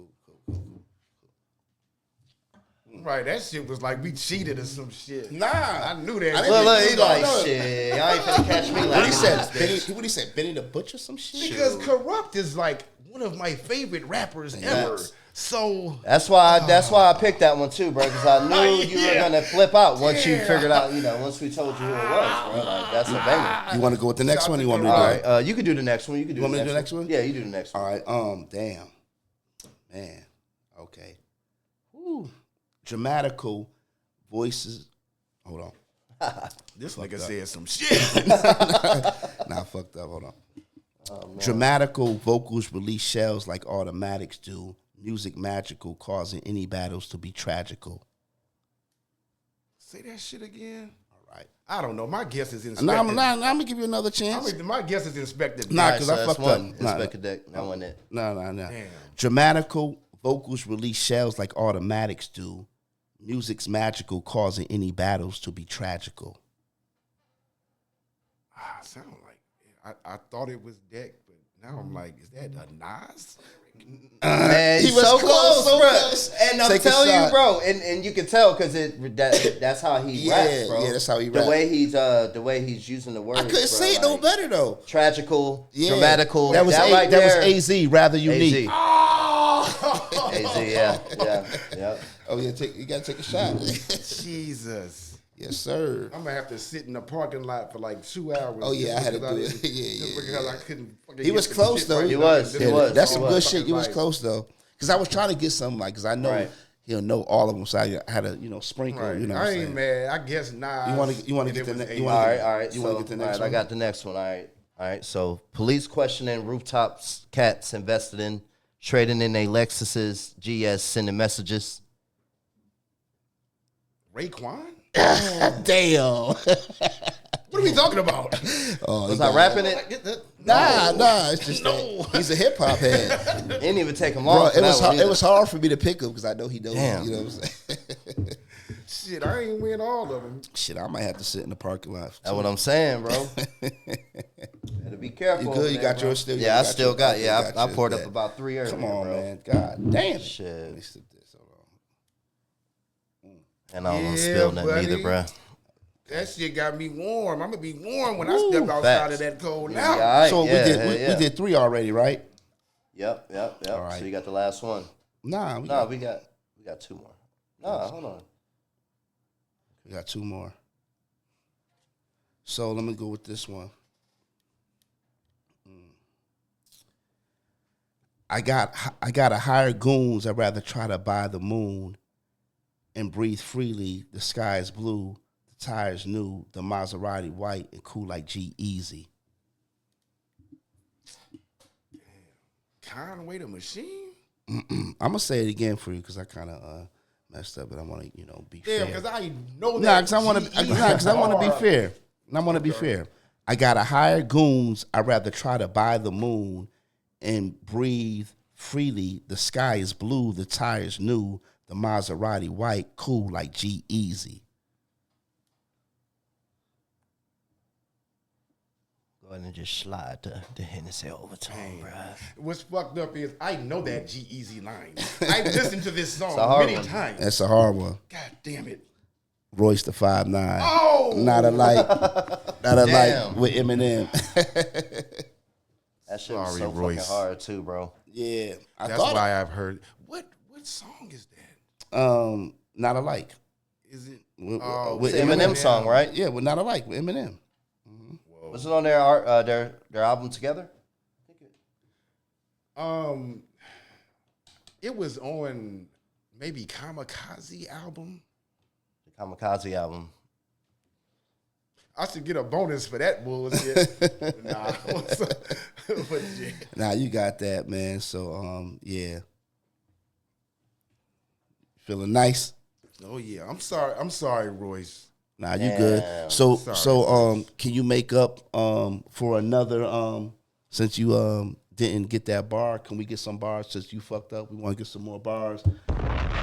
Right, that shit was like we cheated or some shit.
Nah,
I knew that.
Look, he like
No.
shit. Y'all ain't finna catch me like
What he said?
this, bitch.
What he said? Benny the Butcher, some shit.
Because Kurupt is like one of my favorite rappers ever.
Yes.
So
That's why I picked that one too, bro. Because I knew you were
Yeah.
gonna flip out once you
Yeah.
figured out. Once we told you who it was, bro. Like that's a banger.
You want to go with the next one? Or you want me to do
All
it?
right, you can do the next one. You can do.
Want me
the
to do
next
the next one?
Yeah, you do the next
All
one.
right. Damn, man. Okay. Whew. Dramatical voices. Hold on.
this nigga said some shit.
Nah, fucked up. Hold on. Dramatical vocals release shells like automatics do. Music magical, causing any battles to be tragical.
Say that shit again.
All right.
I don't know. My guess is Inspector.
Nah, I'm gonna give you another chance.
My guess is Inspector.
Nah,
All right,
'cause
so
I
that's
fucked
one.
up. Nah,
Inspector Deck. That wasn't it.
No.
Damn.
Dramatical vocals release shells like automatics do. Music's magical, causing any battles to be tragical.
Sound like I thought it was Deck, but now I'm like, is that a Nas?
Man,
he
he
was
so
close,
close,
so
bro.
close.
And I'm
Take a
telling you,
shot.
bro, and you can tell because that's how he
Yeah,
raps, bro.
yeah, that's how he
the
raps.
way he's using the words.
I couldn't
bro,
say it no
like,
better though.
Tragical,
Yeah.
dramatical.
That was
right
that
there.
was AZ, rather unique.
AZ.
Oh,
AZ, yeah.
Oh yeah, you gotta take a shot.
Jesus.
Yes, sir.
I'm gonna have to sit in the parking lot for like 2 hours.
Oh, yeah, I had to
just
do
because
it. Yeah,
just
yeah,
because
yeah.
I couldn't. fucking
He
get
was
the
close
shit
though.
right.
He was.
This
He was.
That's
He
some
was.
good shit. He was
Like,
close though, because I was trying to get something like, because I know
Right.
he'll know all of them, so I had to sprinkle.
Right.
You know, what
I
I'm
ain't
saying?
mad. I guess Nas.
You wanna
and
get
it
the
was
ne-
AZ.
you
All
wanna
right,
get-
all right.
You wanna
So,
get the
all
next
right,
one?
I got the next one. All right. So, police questioning rooftops, cats invested in, trading in their Lexuses, GS sending messages.
Raekwon?
Damn.
What are we talking about?
Was I rapping it?
Nah. It's just that he's a hip hop head.
Didn't even take him
Bro,
long.
it was hard for me to pick him because I know he knows.
Damn.
You know what I'm saying?
Shit, I ain't win all of them.
Shit, I might have to sit in the parking lot.
That's what I'm saying, bro. Better be careful.
You good? You got yours still?
Yeah, I still got.
Okay,
Yeah, I poured up
that.
about 3 earlier.
Come on,
bro.
man. God damn.
Shit.
Let me sip this. Hold on.
And I don't want to
Yeah,
spill nothing
buddy.
either, bro.
That shit got me warm. I'm gonna be warm when I step outside of that cold now.
Yeah, all right,
So
yeah,
we did 3 already, right?
Yep.
All right.
So you got the last one.
Nah,
We got 2 more. Nah, hold on.
We got 2 more. So let me go with this one. I got to hire goons. I'd rather try to buy the moon and breathe freely. The sky is blue. The tires new. The Maserati white and cool like G-Eazy.
Conway the Machine?
I'm going to say it again for you because I kind of messed up, but I want to, be fair.
Damn, because I know that.
Nah, because I want to be fair. And I want to be fair. I got to hire goons. I'd rather try to buy the moon and breathe freely. The sky is blue. The tires new. The Maserati white, cool like G-Eazy.
Go ahead and just slide the Hennessy over to him, bro.
What's fucked up is I know that G-Eazy line. I listened to this song
hard
many
one.
times.
That's a hard one.
God damn it.
Royce the 5'9".
Oh!
Not alike. Not alike with Eminem.
That shit was
Sorry,
so
Royce.
fucking hard too, bro.
Yeah.
That's why I've heard. What song is that?
Not alike.
Is it?
With
It's an Eminem song, right?
Yeah, with Not Alike with Eminem.
Was it on their album together?
It was on maybe Kamikaze album.
The Kamikaze album.
I should get a bonus for that bullshit. Nah. But yeah.
Nah, you got that, man. So, yeah. Feeling nice?
Oh yeah. I'm sorry, Royce.
Nah, you good. So, can you make up for another? Since you didn't get that bar, can we get some bars? Since you fucked up, we want to get some more bars.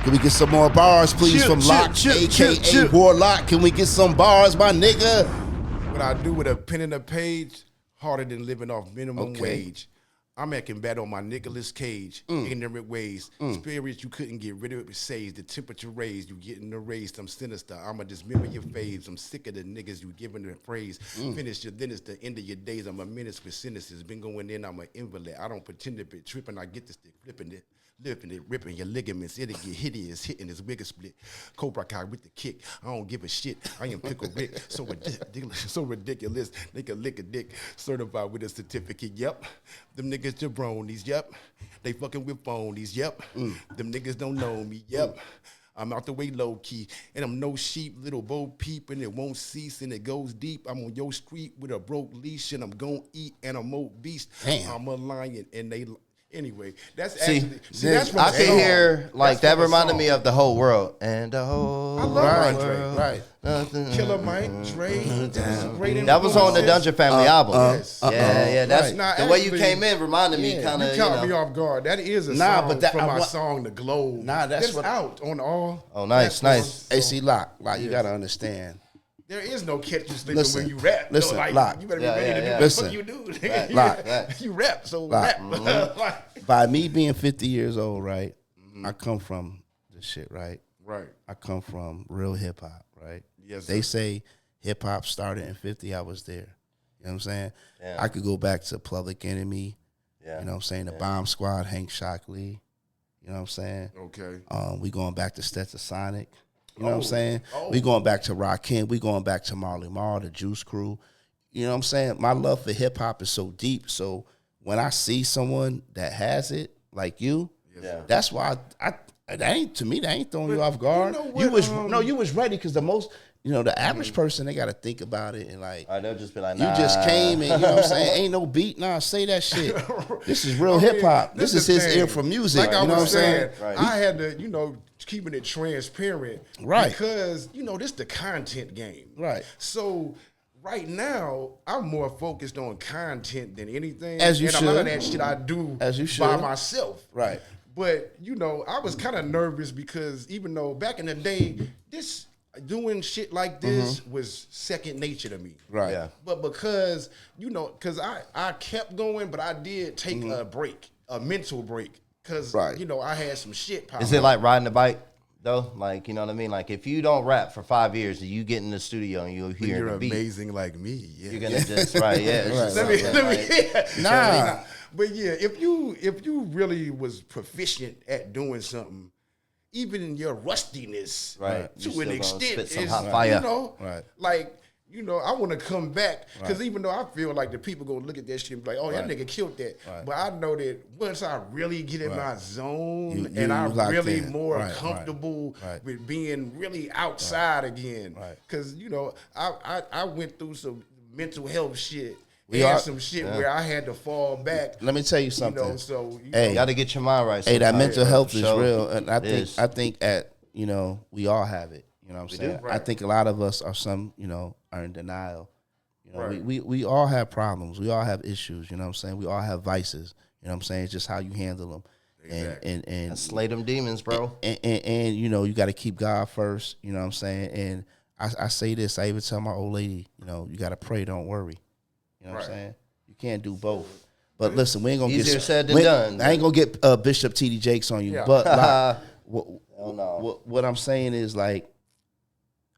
Can we get some more bars, please, from Loch, a.k.a. Warlock? Can we get some bars, my nigga?
What I do with a pen and a page, harder than living off minimum wage. I'm making bad on my Nicolas Cage, ignorant ways. Spirits you couldn't get rid of it with sage. The temperature raised, you getting erased. I'm sinister, I'ma dismember your faves. I'm sick of the niggas you giving the praise. Finish your, then it's the end of your days. I'm a menace with cynicism. Been going in, I'm an invalid. I don't pretend to be tripping, I get the stick, flipping it. Lifting it, ripping your ligaments, it'll get hideous, hitting his wigger split. Cobra Kai with the kick, I don't give a shit. I am Pickle Rick, so ridiculous. They can lick a dick, certified with a certificate. Yep, them niggas jabronis. Yep, they fucking with phonies. Yep, them niggas don't know me. Yep. I'm out the way low key, and I'm no sheep, little Bo Peep, and it won't cease, and it goes deep. I'm on your street with a broke leash, and I'm gon' eat animal beast.
Damn.
I'm a lion, and they. Anyway, that's
See,
actually that's from
I
the
can
song.
hear like
That's
that
from the
reminded
song.
me of the whole world and the whole
I love Andre.
world.
Right.
Killer Mike, Dre, that's great.
That was on the Dungeon Family album.
yes.
Yeah. That's
Nah,
the way you
actually,
came in reminded me kind
You
of.
caught me off guard. That is a
Nah,
song
but that-
from
I
my
wa-
song, The Globe.
Nah, that's what-
out on all.
Oh, nice, nice.
AC Lock, you gotta understand.
There is no catch you sleeping
Listen,
when you rap.
listen,
like,
Lock.
you better be
Yeah,
ready
yeah,
to do
yeah.
what
Listen.
the fuck you do.
Lock.
You rap, so
Lock.
rap. Like,
By me being 50 years old, right? I come from this shit, right?
right.
I come from real hip hop, right?
Yes,
They
sir.
say hip hop started in 50. I was there. You know what I'm saying?
Yeah.
I could go back to Public Enemy.
Yeah.
You know what I'm saying? The Bomb Squad, Hank Shockley. You know what I'm saying?
Okay.
We going back to Stetson Sonic. You know what I'm
Oh.
saying?
Oh.
We going back to Rakim. We going back to Marley Marl, the Juice Crew. You know what I'm saying? My love for hip hop is so deep. So when I see someone that has it, like you,
Yeah.
that's why that ain't, to me, that ain't throwing you off guard.
know
You,
what,
you was ready because the average person, they got to think about it and like,
They'll just be like,
you
nah.
just came and, you know what I'm saying, ain't no beat. Nah, say that shit. This is real hip hop. This is his ear for music.
Like
you
I
know what I'm
was
saying?
saying,
Right.
I had to, keeping it transparent.
Right.
Because, this the content game.
Right.
So right now, I'm more focused on content than anything.
As you
and
should.
a lot of that shit I do
As you should.
by myself.
Right.
But, you know, I was kind of nervous because even though back in the day, doing shit like this was second nature to me.
Right.
Yeah.
But because, you know, because I kept going, but I did take a break, a mental break. Because, you know, I had some shit pop
Is it like riding a bike, though? Like, you know what I mean? Like, if you don't rap for 5 years and you get in the studio and you hear
You're
the beat,
amazing like me. Yeah.
you're going to just, right, yeah. It's just like,
Nah.
But yeah, if you really was proficient at doing something, even in your rustiness,
Right. You
to
still
an
gonna
extent,
spit some
is,
hot fire.
you know,
Right.
like, you know, I want to come back because even though I feel like the people gonna look at that shit and be like, oh, that nigga killed that. But I know that once I really get in my zone and I'm
locked
really
in.
more
Right,
comfortable
right.
with being really outside again.
Right.
Because, you know, I went through some mental health shit.
We
and
are-
some shit where I had to fall back.
Let me tell you
You
something.
know, so you
Hey.
you got to get your mind right.
Hey, that
sometimes,
mental
bro,
health
for
is
sure.
real, and I
It
think
is.
I think you know, we all have it. You know what I'm saying?
do.
I think a lot of us are in denial. You know,
Right.
we all have problems. We all have issues. You know what I'm saying? We all have vices. You know what I'm saying? It's just how you handle them.
Exactly.
And
Slay them demons, bro.
and you know, you got to keep God first. You know what I'm saying? And I say this. I even tell my old lady, you know, you got to pray, don't worry. You know what I'm saying? You can't do both. But listen, we ain't gonna
Easier
get
said than done.
I ain't gonna get Bishop T.D. Jakes on you,
Yeah.
but like,
Hell no.
what I'm saying is, like,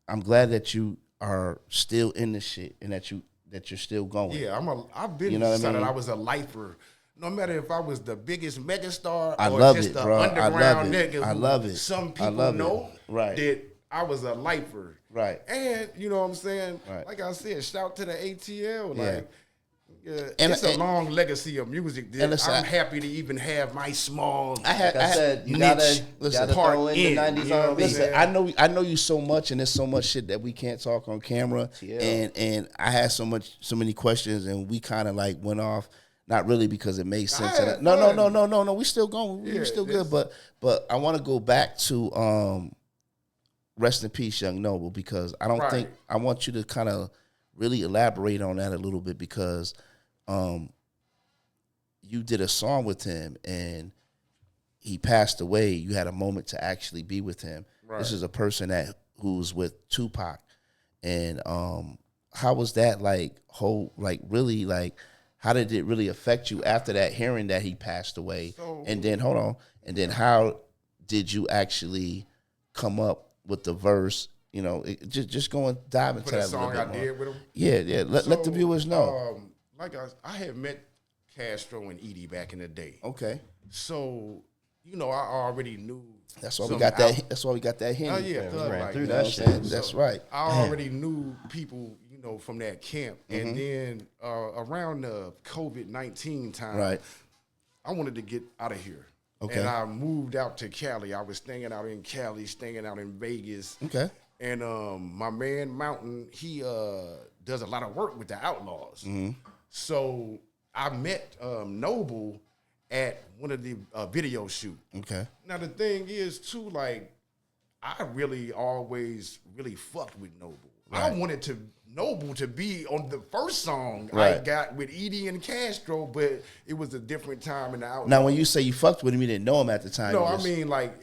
I'm glad that you are still in this shit and that you're still going.
Yeah, I've been
You know what I
decided
mean?
I was a lifer. No matter if I was the biggest megastar
I
or
love
just
it,
the
bro. I
underground
love it.
nigga.
I
who
love it.
Some
I
people
love it.
know
Right.
that I was a lifer.
Right.
And you know what I'm saying?
Right.
Like I said, shout to the ATL.
Yeah.
Like
And-
it's a
and-
long legacy of music
and
that
listen,
I'm happy to even have my small
I had,
Like I said, you
niche.
gotta
Listen,
part
throw in the
in,
90s
you know what I'm
R&B.
saying?
Listen, I know you so much, and there's so much shit that we can't talk on camera.
Yeah.
And I had so many questions, and we kind of like went off. Not really because it made sense.
had
No.
fun.
We still going.
Yeah,
We still good. But I want to go back to rest in peace, Young Noble, because I don't
Right.
think I want you to kind of really elaborate on that a little bit because you did a song with him and he passed away. You had a moment to actually be with him.
Right.
This is a person who's with Tupac, and how was that really how did it really affect you after that, hearing that he passed away? And then how did you actually come up with the verse? You know, just go and dive into
for the
that a
song
little
I
bit more.
did with him.
Yeah. Let the viewers know.
Like I had met Castro and Edie back in the day.
Okay,
So, you know, I already knew.
that's why we
some
got that.
out-
That's why we got that hint.
Oh yeah,
we
thug
ran
like
through
that.
that shit.
That's right.
I already knew people, you know, from that camp,
Mm-hmm.
and then around the COVID-19 time,
Right.
I wanted to get out of here.
Okay.
And I moved out to Cali. I was staying out in Cali, staying out in Vegas.
Okay.
And my man Mountain, he does a lot of work with the Outlawz.
Mm-hmm.
So I met Noble at one of the video shoot.
Okay.
Now the thing is too, like, I really always really fucked with Noble. I
Right.
wanted Noble to be on the first song I
Right.
got with Edie and Castro, but it was a different time in the Outlawz.
Now, when you say you fucked with him, you didn't know him at the time.
No,
You
I
just-
mean, like,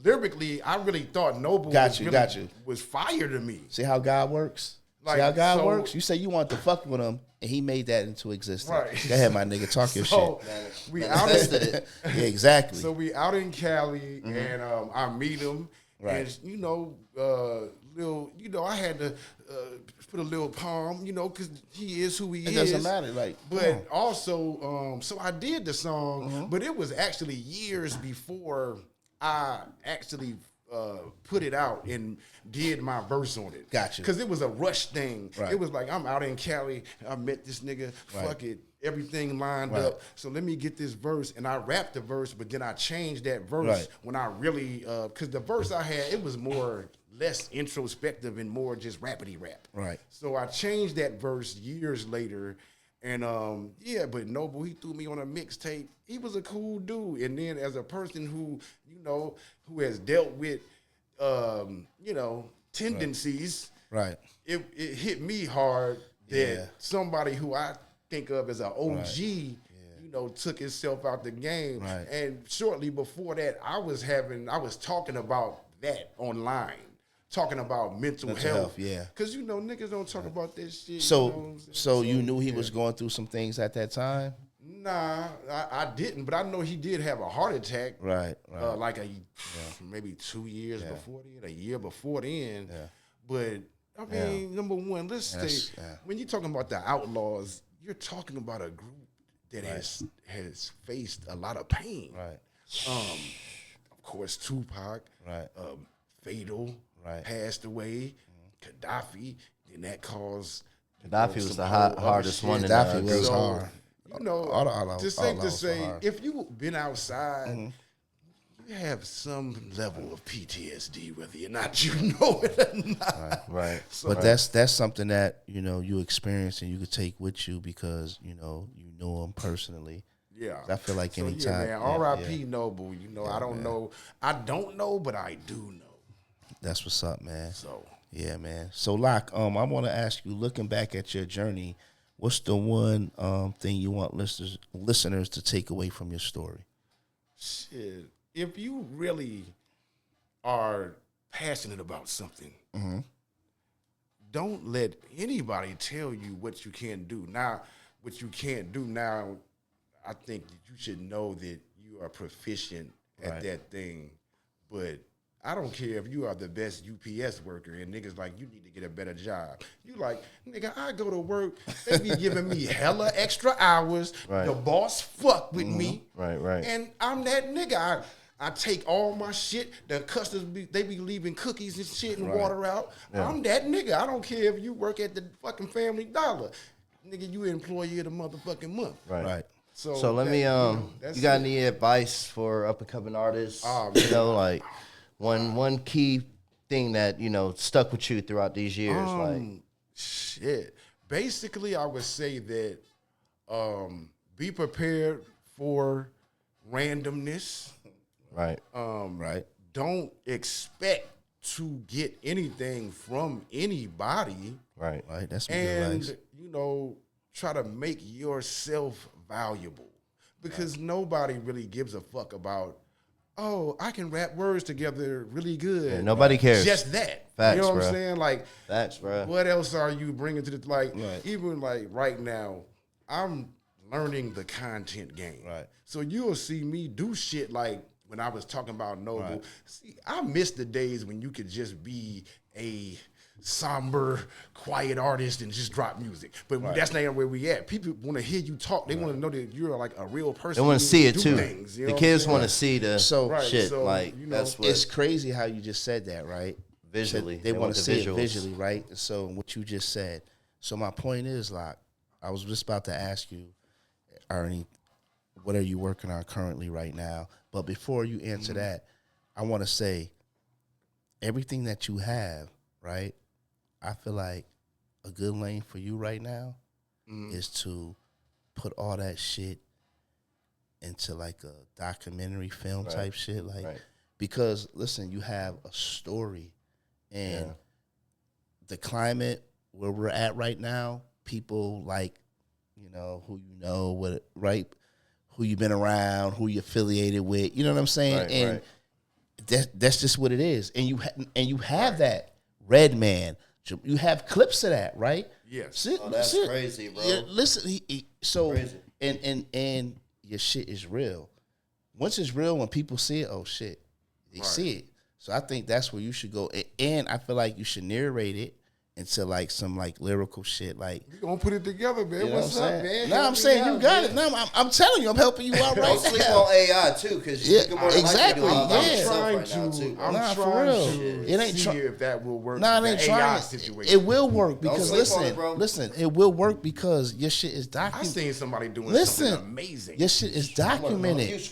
lyrically, I really thought Noble
Got you.
was fire to me.
See how God works?
Like,
See how God
so-
works? You say you want to fuck with him, and he made that into existence.
Right.
Go ahead, my nigga. Talk your
So
shit.
we out
Manifested
in,
it.
Yeah, exactly.
so we out in Cali, and I meet him,
Right.
and you know, I had to put a little palm, you know, because he is who he
it
is.
doesn't matter. Like,
But also, so I did the song, but it was actually years before I actually put it out and did my verse on it.
Gotcha.
Because it was a rush thing.
Right.
It was like, I'm out in Cali, I met this nigga,
Right.
fuck it, everything lined
Right.
up. So let me get this verse, and I rapped the verse, but then I changed that verse
Right.
when I really, because the verse I had, it was less introspective and more just rappity rap.
Right.
So I changed that verse years later, and but Noble, he threw me on a mixtape. He was a cool dude, and then as a person who who has dealt with tendencies,
right.
it hit me hard that somebody who I think of as an OG, you know, took himself out the game.
Right.
And shortly before that, I was talking about that online. Talking about mental health.
Yeah.
Because, you know, niggas don't talk about that shit.
So,
you know what I'm saying?
so you knew he was going through some things at that time?
Nah, I didn't, but I know he did have a heart attack.
Right.
Like maybe 2 years before then, a year before then. Yeah. But, I mean, number one, let's say, when you're talking about the Outlawz, you're talking about a group that has faced a lot of pain.
Right.
Of course, Tupac.
Right.
Fatal. Right. Passed away. Gaddafi. And that caused...
Gaddafi was the hardest one.
Gaddafi was hard.
You know, just safe to say, if you've been outside, you have some level of PTSD, whether or not you know it or not.
Right.
So, but that's something that, you know, you experience and you could take with you because, you know him personally. Yeah. I feel like anytime.
Yeah, man, R.I.P. Noble. You know, I don't know. I don't know, but I do know.
That's what's up, man.
So.
Yeah, man. So, Loch, I want to ask you, looking back at your journey, what's the one thing you want listeners to take away from your story?
Shit. If you really are passionate about something, don't let anybody tell you what you can do. Now, what you can't do now, I think that you should know that you are proficient at that thing. But I don't care if you are the best UPS worker and niggas like, you need to get a better job. You like, nigga, I go to work, they be giving me hella extra hours. The boss fuck with me.
Right.
And I'm that nigga. I take all my shit. The customers, they be leaving cookies and shit and water out. Yeah. I'm that nigga. I don't care if you work at the fucking Family Dollar. Nigga, you employee of the motherfucking month.
Right.
So let me, you got any advice for up-and-coming artists? You know, like one key thing that, you know, stuck with you throughout these years?
Shit. Basically, I would say that be prepared for randomness.
Right.
Don't expect to get anything from anybody.
Right.
That's good advice.
You know, try to make yourself valuable because nobody really gives a fuck about, oh, I can rap words together really good.
Yeah, nobody cares.
Just that.
Facts,
you know what
bro.
I'm saying? Like,
facts, bro.
What else are you bringing to the, like, even like right now, I'm learning the content game.
Right.
So you'll see me do shit like when I was talking about Noble. Right. See, I miss the days when you could just be a somber, quiet artist and just drop music. But that's not where we at. People want to hear you talk. They want to know that you're like a real person.
They want to see it too.
Things,
the kids want to see the shit.
So,
like,
you know,
that's what, it's crazy how you just said that, right?
Visually.
They want to see it visually, right? So what you just said. So my point is, like, I was just about to ask you, Ernie, what are you working on currently right now? But before you answer that, I want to say everything that you have, right? I feel like a good lane for you right now is to put all that shit into like a documentary film type shit. Like, because listen, you have a story and the climate where we're at right now, people like, you know, who you know, what, right? Who you've been around, who you affiliated with, you know what I'm saying? And that's just what it is. And you have that Redman. You have clips of that, right?
Yes.
That's crazy, bro.
Yeah, listen, so crazy. And your shit is real. Once it's real, when people see it, oh shit, they see it. So I think that's where you should go. And I feel like you should narrate it into like some like lyrical shit. Like,
we gonna put it together, man.
You know
What's up, man?
No, I'm saying you got it. No, I'm telling you, I'm helping you out right
Don't sleep on AI too, because
exactly.
I'm
trying to
it ain't
see if that will work.
Nah, it ain't trying. It will work because listen, it will work because your shit is documented.
I seen somebody doing something amazing.
Your shit is documented.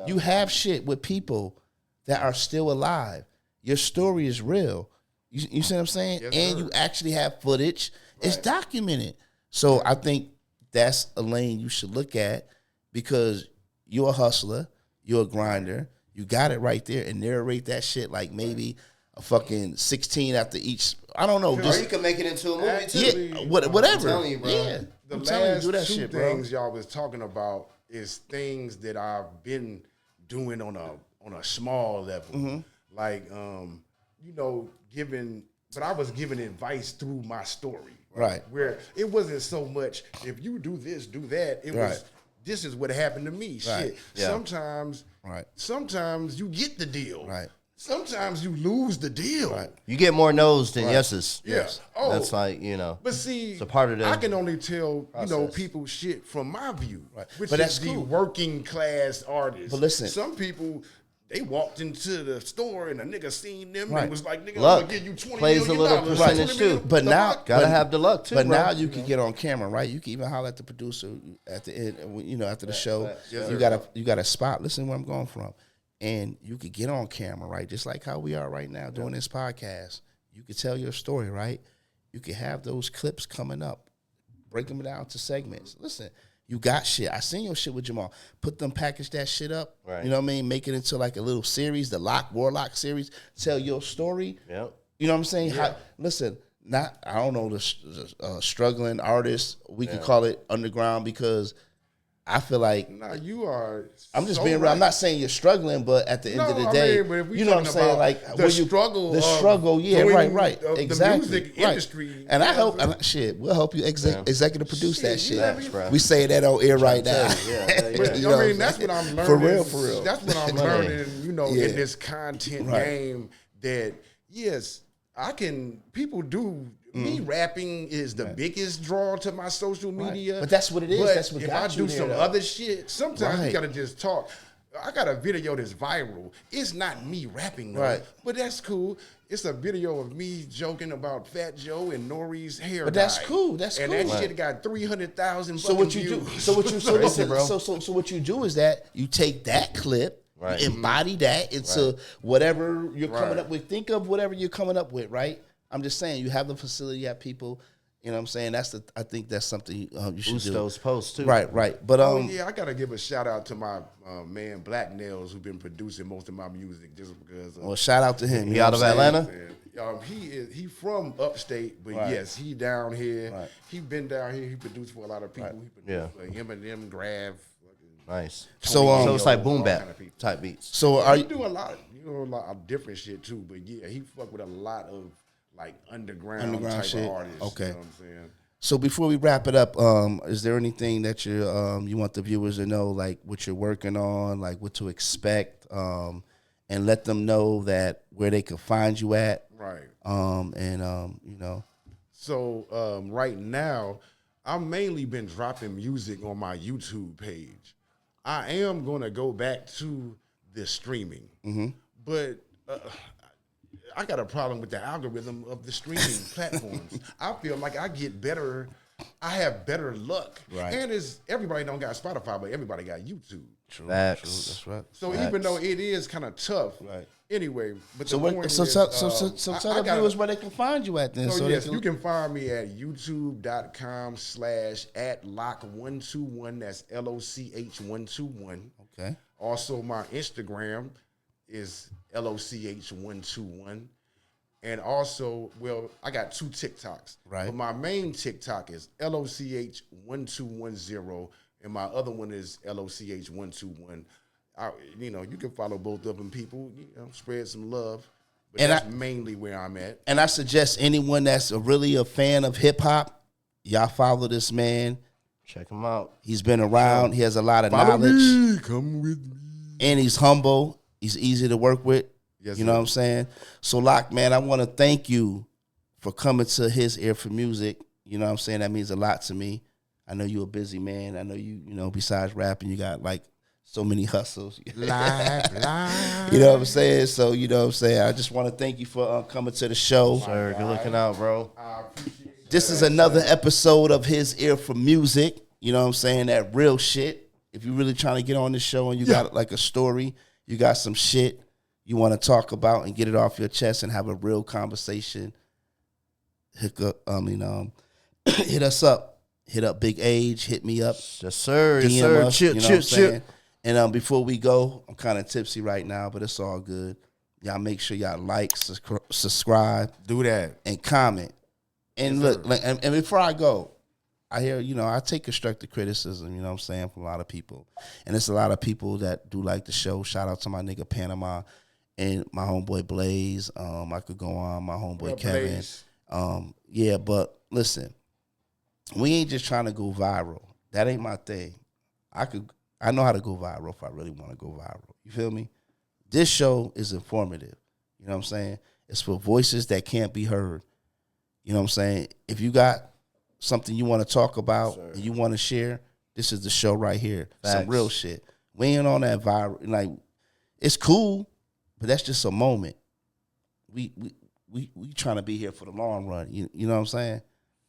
You have shit with people that are still alive. Your story is real. You see what I'm saying? Yes, and you actually have footage. It's documented. So I think that's a lane you should look at because you're a hustler. You're a grinder. You got it right there and narrate that shit like maybe a fucking 16 after each. I don't know.
Or you can make it into a movie too.
Yeah, whatever.
I'm telling you, bro.
Yeah,
The
I'm telling you,
last
do that
two
shit, bro.
things y'all was talking about is things that I've been doing on a small level, like giving. But I was giving advice through my story,
right?
Where it wasn't so much if you do this, do that. It was this is what happened to me.
Right.
Shit.
Yeah.
Sometimes you get the deal.
Right.
Sometimes you lose the deal.
Right.
You get more no's than yeses.
Yeah.
Yes.
Oh.
That's like,
But see,
it's a part of the
I can only tell,
process.
people shit from my view, which
But
is
that's
the
cool.
working class artist.
But listen.
Some people, they walked into the store and a nigga seen them
Right.
and was like, nigga,
Luck
I'm gonna give you $20
plays a
million.
little
$20
percentage
million.
too.
But
The
now,
fuck?
gotta have the luck too,
But
bro.
now you can get on camera, right? You can even holler at the producer at the end, after the show.
Yes,
you got a spot. Listen where I'm going from, and you could get on camera, right? Just like how we are right now doing this podcast. You could tell your story, right? You could have those clips coming up, break them down to segments. Listen, you got shit. I seen your shit with Jamal. Package that shit up.
Right.
You know what I mean? Make it into like a little series, the WARLOCH series. Tell your story.
Yep.
You know what I'm saying? Listen, I don't know, the struggling artists, we could call it underground, because I feel like
Nah, you are.
I'm just
so
being real.
right.
I'm not saying you're struggling, but at the end of the day,
but if we
you know what I'm
talking
saying?
about
Like
the struggle,
yeah,
doing
right,
the
exactly,
music
right.
industry.
And I hope, we'll help you executive produce that shit.
Facts, bro.
We say that on air right now.
But,
You know what I'm
that's
saying?
what I'm learning.
For real.
That's what I'm learning,
Yeah.
in this content
Right.
game, that, yes, people do. Me rapping is the biggest draw to my social media.
But that's what it is.
But
That's what
if
got
I
you
do
there,
some
though.
other shit, sometimes you
Right.
gotta just talk. I got a video that's viral. It's not me rapping, though,
Right.
but that's cool. It's a video of me joking about Fat Joe and Nori's hair.
But that's
dye.
cool. That's
and
cool.
that shit got 300,000.
So what you do?
views.
So listen,
bro.
So what you do is that you take that clip,
Right.
you embody that into whatever you're coming
Right.
up with. Think of whatever you're coming up with, right? I'm just saying, you have the facility, you have people. You know what I'm saying? I think that's something you should do.
Those posts too.
Right. But
Oh yeah, I gotta give a shout out to my man Black Nails, who's been producing most of my music, just because.
Well, shout out to him.
He
you know
out of
what I'm saying?
Atlanta?
He from upstate, but
Right.
yes, he down here.
Right.
He been down here. He produced for a lot of people. He produced for Eminem, Grav.
Nice.
So
it's like boom
all
bap
kind of people.
type beats.
So are
He
you?
do a lot of different shit too. But yeah, he fuck with a lot of like underground type
shit.
of artists.
Okay.
You know what I'm saying?
So before we wrap it up, is there anything that you want the viewers to know, like what you're working on, like what to expect, and let them know that where they can find you at,
Right. So right now, I've mainly been dropping music on my YouTube page. I am gonna go back to the streaming, but I got a problem with the algorithm of the streaming platforms. I feel like I have better luck.
Right.
And everybody don't got Spotify, but everybody got YouTube.
True,
Facts.
that's right.
So even though it is kind of tough,
Right.
anyway. But
So
the point
so
is,
tell
I
the viewers where they can find you at then.
So
so
yes,
they
you
can,
can find me at youtube.com/@loch121. That's LOCH121.
okay.
Also, my Instagram is LOCH121. And also, well, I got 2 TikToks.
Right.
But my main TikTok is LOCH1210, and my other one is LOCH121. You can follow both of them, people. Spread some love. But
And
that's mainly where I'm at.
And I suggest anyone that's really a fan of hip hop, y'all follow this man.
Check him out.
He's been around. He has a lot of
Follow
knowledge,
me, come with me.
and he's humble. He's easy to work with.
Yes,
you know
sir.
what I'm saying? So, Loch, man, I want to thank you for coming to HisEar4Musik. You know what I'm saying? That means a lot to me. I know you're a busy man. I know besides rapping, you got like so many hustles.
Live.
You know what I'm saying? So, you know what I'm saying? I just want to thank you for coming to the show.
Sir, good looking out, bro.
This is another episode of HisEar4Musik. You know what I'm saying? That real shit. If you're really trying to get on this show and you got like a story, you got some shit you want to talk about and get it off your chest and have a real conversation, hit us up. Hit up Big Age. Hit me up.
Yes, sir. Yes,
DM
sir.
us,
Chip,
you know what I'm
chip, chip.
saying? And before we go, I'm kind of tipsy right now, but it's all good. Y'all make sure y'all like, subscribe,
Do that.
and comment. And
Yes,
look,
sir.
like, and before I go, I hear, I take constructive criticism, you know what I'm saying, from a lot of people. And it's a lot of people that do like the show. Shout out to my nigga Panama and my homeboy Blaze. I could go on, my homeboy
What up,
Kevin.
Blaze?
Yeah, but listen, we ain't just trying to go viral. That ain't my thing. I know how to go viral if I really want to go viral. You feel me? This show is informative. You know what I'm saying? It's for voices that can't be heard. You know what I'm saying? If you got something you want to talk about and you want to share, this is the show right here.
Facts.
Some real shit. We ain't on that viral. Like, it's cool, but that's just a moment. We trying to be here for the long run. You know what I'm saying?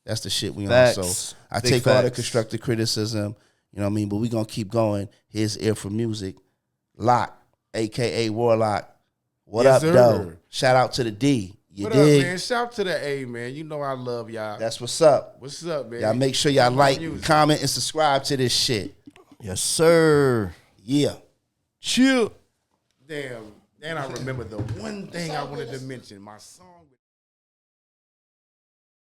That's the shit we
Facts.
on. So I
Big
take all the
facts.
constructive criticism. You know what I mean? But we gonna keep going. Here's HisEar4Musik. Loch, aka WARLOCH. What
Yes,
up,
sir.
though? Shout out to the D. You
What
dig?
up, man? Shout out to the A, man. You know I love y'all.
That's what's up.
What's up, man?
Y'all make sure y'all like,
Music.
comment, and subscribe to this shit.
Yes, sir.
Yeah.
Chill.
Damn. And I remember the one thing I wanted to mention. My song